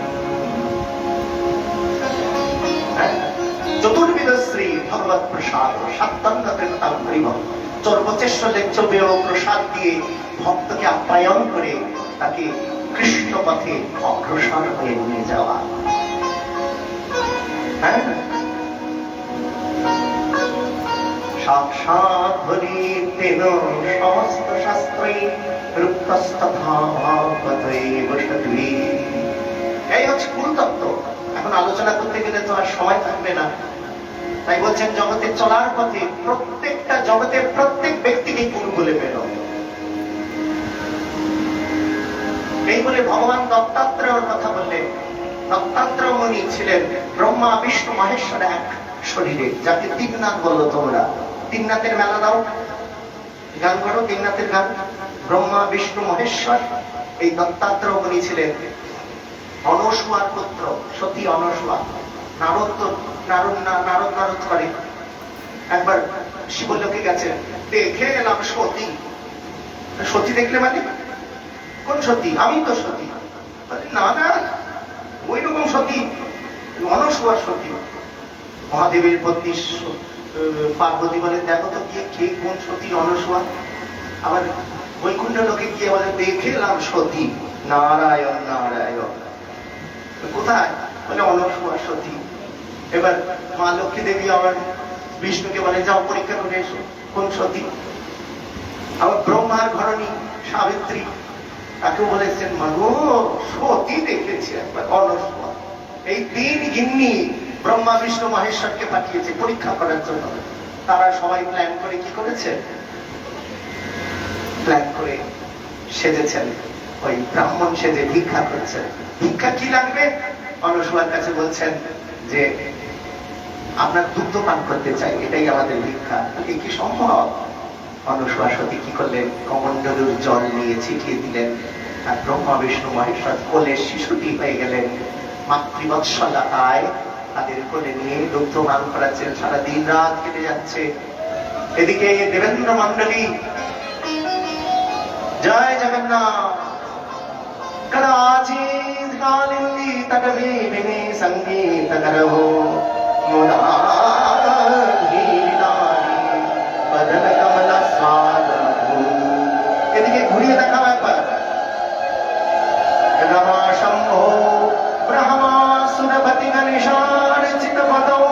চতুর্বেদ শ্রী ভগবৎ প্রসাদ সাত্তন্ন কৃতাম হরিভক্ত, সর্বচেষ্ট লেচ্ছবেয় প্রসাদ দিয়ে ভক্তকে আপ্যায়ন করে তাকে কৃষ্ণ পথে অগ্রসর হয়ে নিয়ে যাওয়া। সাক্ষাৎ হরিতেন সমস্ত শাস্ত্রে রূপস্তথা ভাগবতৈব সদ্ভি। এই হচ্ছে গুরুতত্ত্ব। এখন আলোচনা করতে গেলে তো আর সময় থাকবে না। তাই বলছেন জগতে চলার পথে প্রত্যেকটা জগতের প্রত্যেক ব্যক্তিকে গুরু বলে পেল। এই বলে ভগবান দত্তাত্রেয়র কথা বললেন। দত্তাত্রেয় মুনি ছিলেন ব্রহ্মা বিষ্ণু মহেশ্বর এক শরীরে, যাকে তিননাথ বলো তোমরা। তিননাথের মেলা দাও, গান করো তিননাথের গান। ব্রহ্মা বিষ্ণু মহেশ্বর এই দত্তাত্রেয় মুনি ছিলেন অনসুয়ার পুত্র, সতী অনসুয়া। নারদ করে। একবার শিবলোকে গেছেন, দেখে এলাম সতী। সতী দেখলে মানে কোন সতী? আমি তো সতী। না না, ওই রকম সতী, অনসুয়ার সতী। মহাদেবের পত্নী পার্বতী বলে দেখো তো গিয়ে কে কোন সতী অনসুয়া। আবার বৈকুণ্ঠ লোকে গিয়ে বলে দেখে এলাম সতী। নারায়ণ নারায়ণ। কোথায়? বলে অনসুয়া সতী। এবার মা লক্ষ্মী দেবী আবার বিষ্ণুকে বলে যাও পরীক্ষা করে এসো কোন সতী। আবার ব্রহ্মার ঘরণী সাবিত্রী, তাকেও বলেছেন মাগো সতী দেখেছি একবার অনসুয়া। এই তিন গিন্নি ব্রহ্মা বিষ্ণু মহেশ্বরকে পাঠিয়েছে পরীক্ষা করার জন্য। তারা সবাই প্ল্যান করে কি করেছে? প্ল্যান করে সেজেছেন, ওই ব্রাহ্মণ সেজে ভিক্ষা করছেন। ভিক্ষা কি লাগবে? অনসুয়ার কাছে বলছেন যে আপনার দুগ্ধ পান করতে চাই, এটাই আমাদের ভিক্ষা। এ কি সম্ভব? অনসুয়া সতী কি করলেন? কমণ্ডলুর জল নিয়ে ছিটিয়ে দিলেন, আর ব্রহ্মা বিষ্ণু মহেশ্বর কোলে শিশুটি হয়ে গেলেন। মাতৃবৎসলতায় তাদের কোলে নিয়ে দুগ্ধ পান করাচ্ছেন। সারা দিন রাত কেটে যাচ্ছে। এদিকে দেবেন্দ্র মন্ডলী জয় জগন্নাথ কদাচিৎ কালিন্দী তটে বিনে সঙ্গীত করো বদন কমলা স্বাদ। এদিকে ঘুরিয়ে দেখাও একবার। রমা শম্ভো ব্রহ্মা সুরপতি গণেশার চিত পদৌ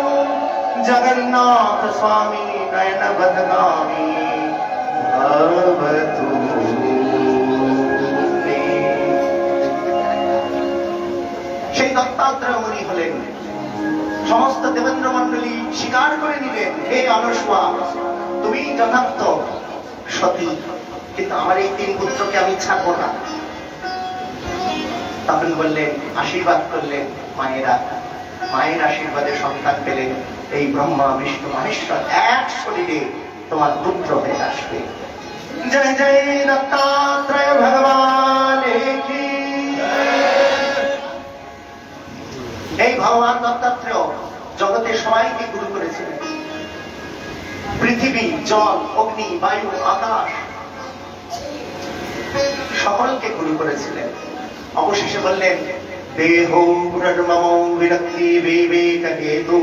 জগন্নাথ স্বামী নয়ন বদগামী ভবতু। সেই দত্তাত্রেয় মুনি হলেন। সমস্ত দেবেন্দ্র মন্ডলী স্বীকার করে নিলেন, হে অনসুয়া তুমি যথার্থ সতী, কিন্তু আমার এই তিন পুত্রকে আমি ছাড়বো না। তখন বললেন, আশীর্বাদ করলেন মায়েরা। মায়ের আশীর্বাদে সন্তান পেলেন। এই ব্রহ্মা বিষ্ণু মহেশ্বর এক শরীরে তোমার পুত্র হয়ে আসবে। জয় জয় দত্তাত্রেয় ভগবান কি। এই ভগবান দত্তাত্রেয় জগতের সবাইকে গুরু করেছিলেন। পৃথিবী, জল, অগ্নি, বায়ু, আকাশ সকলকে গুরু করেছিলেন। অবশেষে বললেন, দেহ পুনর্মম বিরক্তি বিবেক হেতু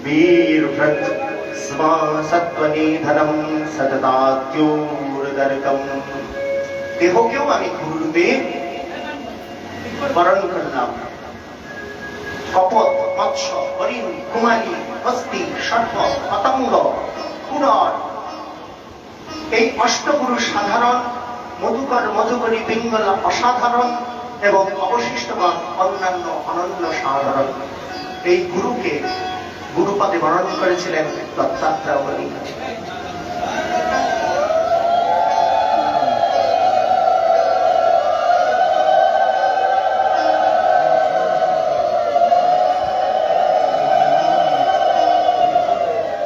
বীরভ্রত স্ম সত্ত্বনিধনম সততাদ্যোর্দর্কম। দেহকেও আমি গুরুরূপে বরণ করলাম। কপট, মৎস্য, হরিণ, কুমারী, হস্তি, সর্প, পতঙ্গ, কুড়র, এই অষ্টগুরু সাধারণ, মধুকর, মধুকরী, পিঙ্গলা অসাধারণ এবং অবশিষ্টগণ অন্যান্য অনন্য সাধারণ। এই গুরুকে গুরুপদে বরণ করেছিলেন দত্তাত্রেয় মুনি।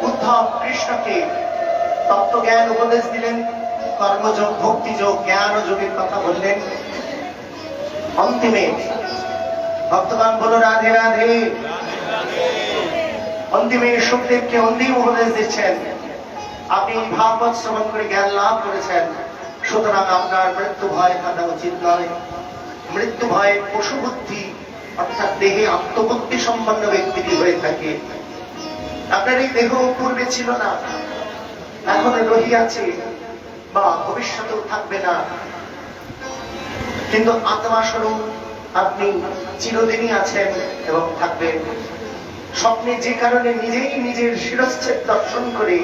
উদ্ধব কৃষ্ণকে তত্ত্বজ্ঞান উপদেশ দিলেন, কর্মযোগ, ভক্তিযোগ, জ্ঞান ও যোগের কথা বললেন। অন্তিমে ভক্তগণ বলো রাধে রাধে। অন্তিমে সুখদেবকে অন্তিম উপদেশ দিচ্ছেন, আপনি ভাগবত শ্রবণ করে জ্ঞান লাভ করেছেন, সুতরাং আপনার মৃত্যু ভয় থাকা উচিত নয়। মৃত্যু ভয় পশু বুদ্ধি অর্থাৎ দেহে আত্মবুদ্ধি সম্পন্ন ব্যক্তিটি হয়ে থাকে। আপনার এই দেহ পূর্বে ছিল না, এখন রহিয়াছে বা ভবিষ্যতেও থাকবে না, কিন্তু আত্মা স্বরূপ আপনি চিরদিনই আছেন এবং থাকবেন। স্বপ্নে যে কারণে নিজেই নিজের শিরচ্ছেদ দর্শন করে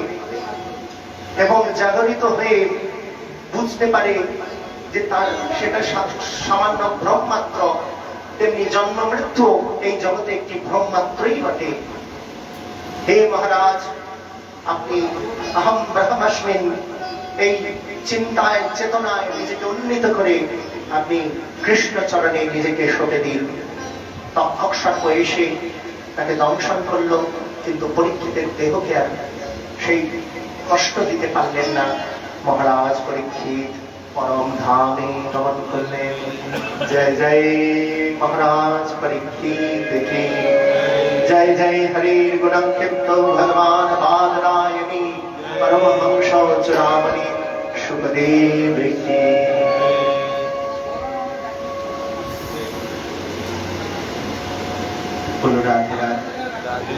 এবং জাগরিত হয়ে বুঝতে পারে যে তার সেটা সামান্য ভ্রম মাত্র, তেমনি জন্ম মৃত্যু এই জগতে একটি ভ্রম মাত্রই বটে। হে মহারাজ, আপনি অহম ব্রহ্মাস্মিন এই চিন্তায় চেতনায় নিজেকে উন্নীত করে আপনি কৃষ্ণ চরণে নিজেকে সঁপে দিন। তক্ষক এসে তাকে দংশন করল, কিন্তু পরীক্ষিতের দেহকে আর সেই কষ্ট দিতে পারলেন না। মহারাজ পরীক্ষিত পরম ধামে গমন করলেন। জয় জয় মহারাজ পরীক্ষিত কি জয়। জয় হরে গুণাঙ্কিত ভগবান বাদরায়ণী পরমহংস চূড়ামণি সুখদেব কি। বলো রাধে রাধে।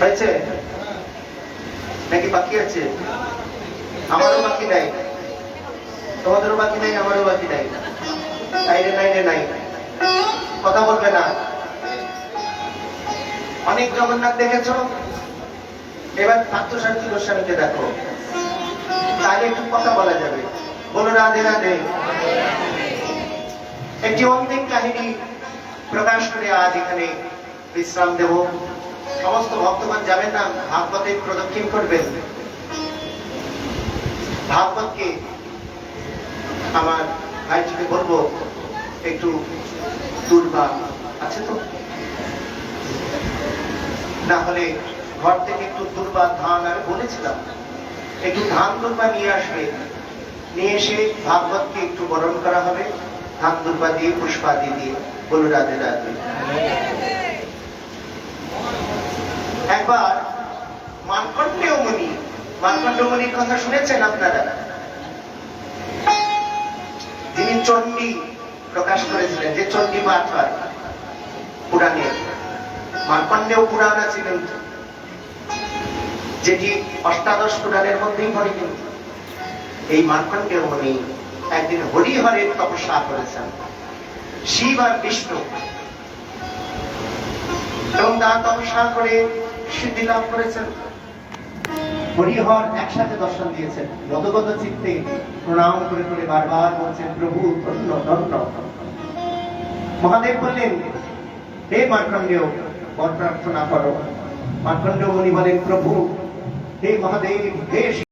হয়েছে নাকি বাকি আছে? আমারও বাকি নাই, তোমাদেরও বাকি নাই, আমারও বাকি নাই। নাই রে নাই রে নাই, কথা বলবে না। অনেক জগন্নাথ দেখেছ, এবার পার্থসারথী গোস্বামীকে দেখো, তাহলে একটু কথা বলা যাবে। বলো রাধে রাধে। একটি অন্তিম কাহিনী প্রকাশ করে আজ এখানে বিশ্রাম দেব। সমস্ত ভক্তগণ যাবেন না, ভাগবতে প্রদক্ষিণ করবেন। ভাগবতকে আমার ভাইটিকে বলবো একটু দুর্বা আছে তো, না হলে ঘর থেকে একটু দুর্বা ধান, আমি বলেছিলাম একটু ধান দুর্বা নিয়ে আসবে, নিয়ে এসে ভাগবতকে একটু বরণ করা হবে ধান দুর্বা দিয়ে, পুষ্পাদি দিয়ে। বলো রাধে রাধে। একবার মার্কণ্ডেয় মুনি, মার্কণ্ডেয় মুনির কথা শুনেছেন আপনারা? যিনি চণ্ডী প্রকাশ করেছিলেন, যে চণ্ডী পাঠ হয় পুরাণে, মার্কণ্ডেয় পুরাণ আছে কিন্তু, যেটি অষ্টাদশ পুরাণের মধ্যেই পড়ে। কিন্তু এই মার্কণ্ডেয় মুনি একদিন হরিহরের তপস্যা করেছেন, শিব আর বিষ্ণু, এবং তার তপস্যা করে সিদ্ধি লাভ করেছেন। হরিহর একসাথে দর্শন দিয়েছেন, গদগদ চিত্তে প্রণাম করে করে বারবার বলছেন, প্রভু ধন্য ধন্য। মহাদেব বললেন, হে মার্কণ্ডেয়, বর প্রার্থনা করো। মার্কণ্ডেয় মুনি বলেন, প্রভু, হে মহাদেব, হে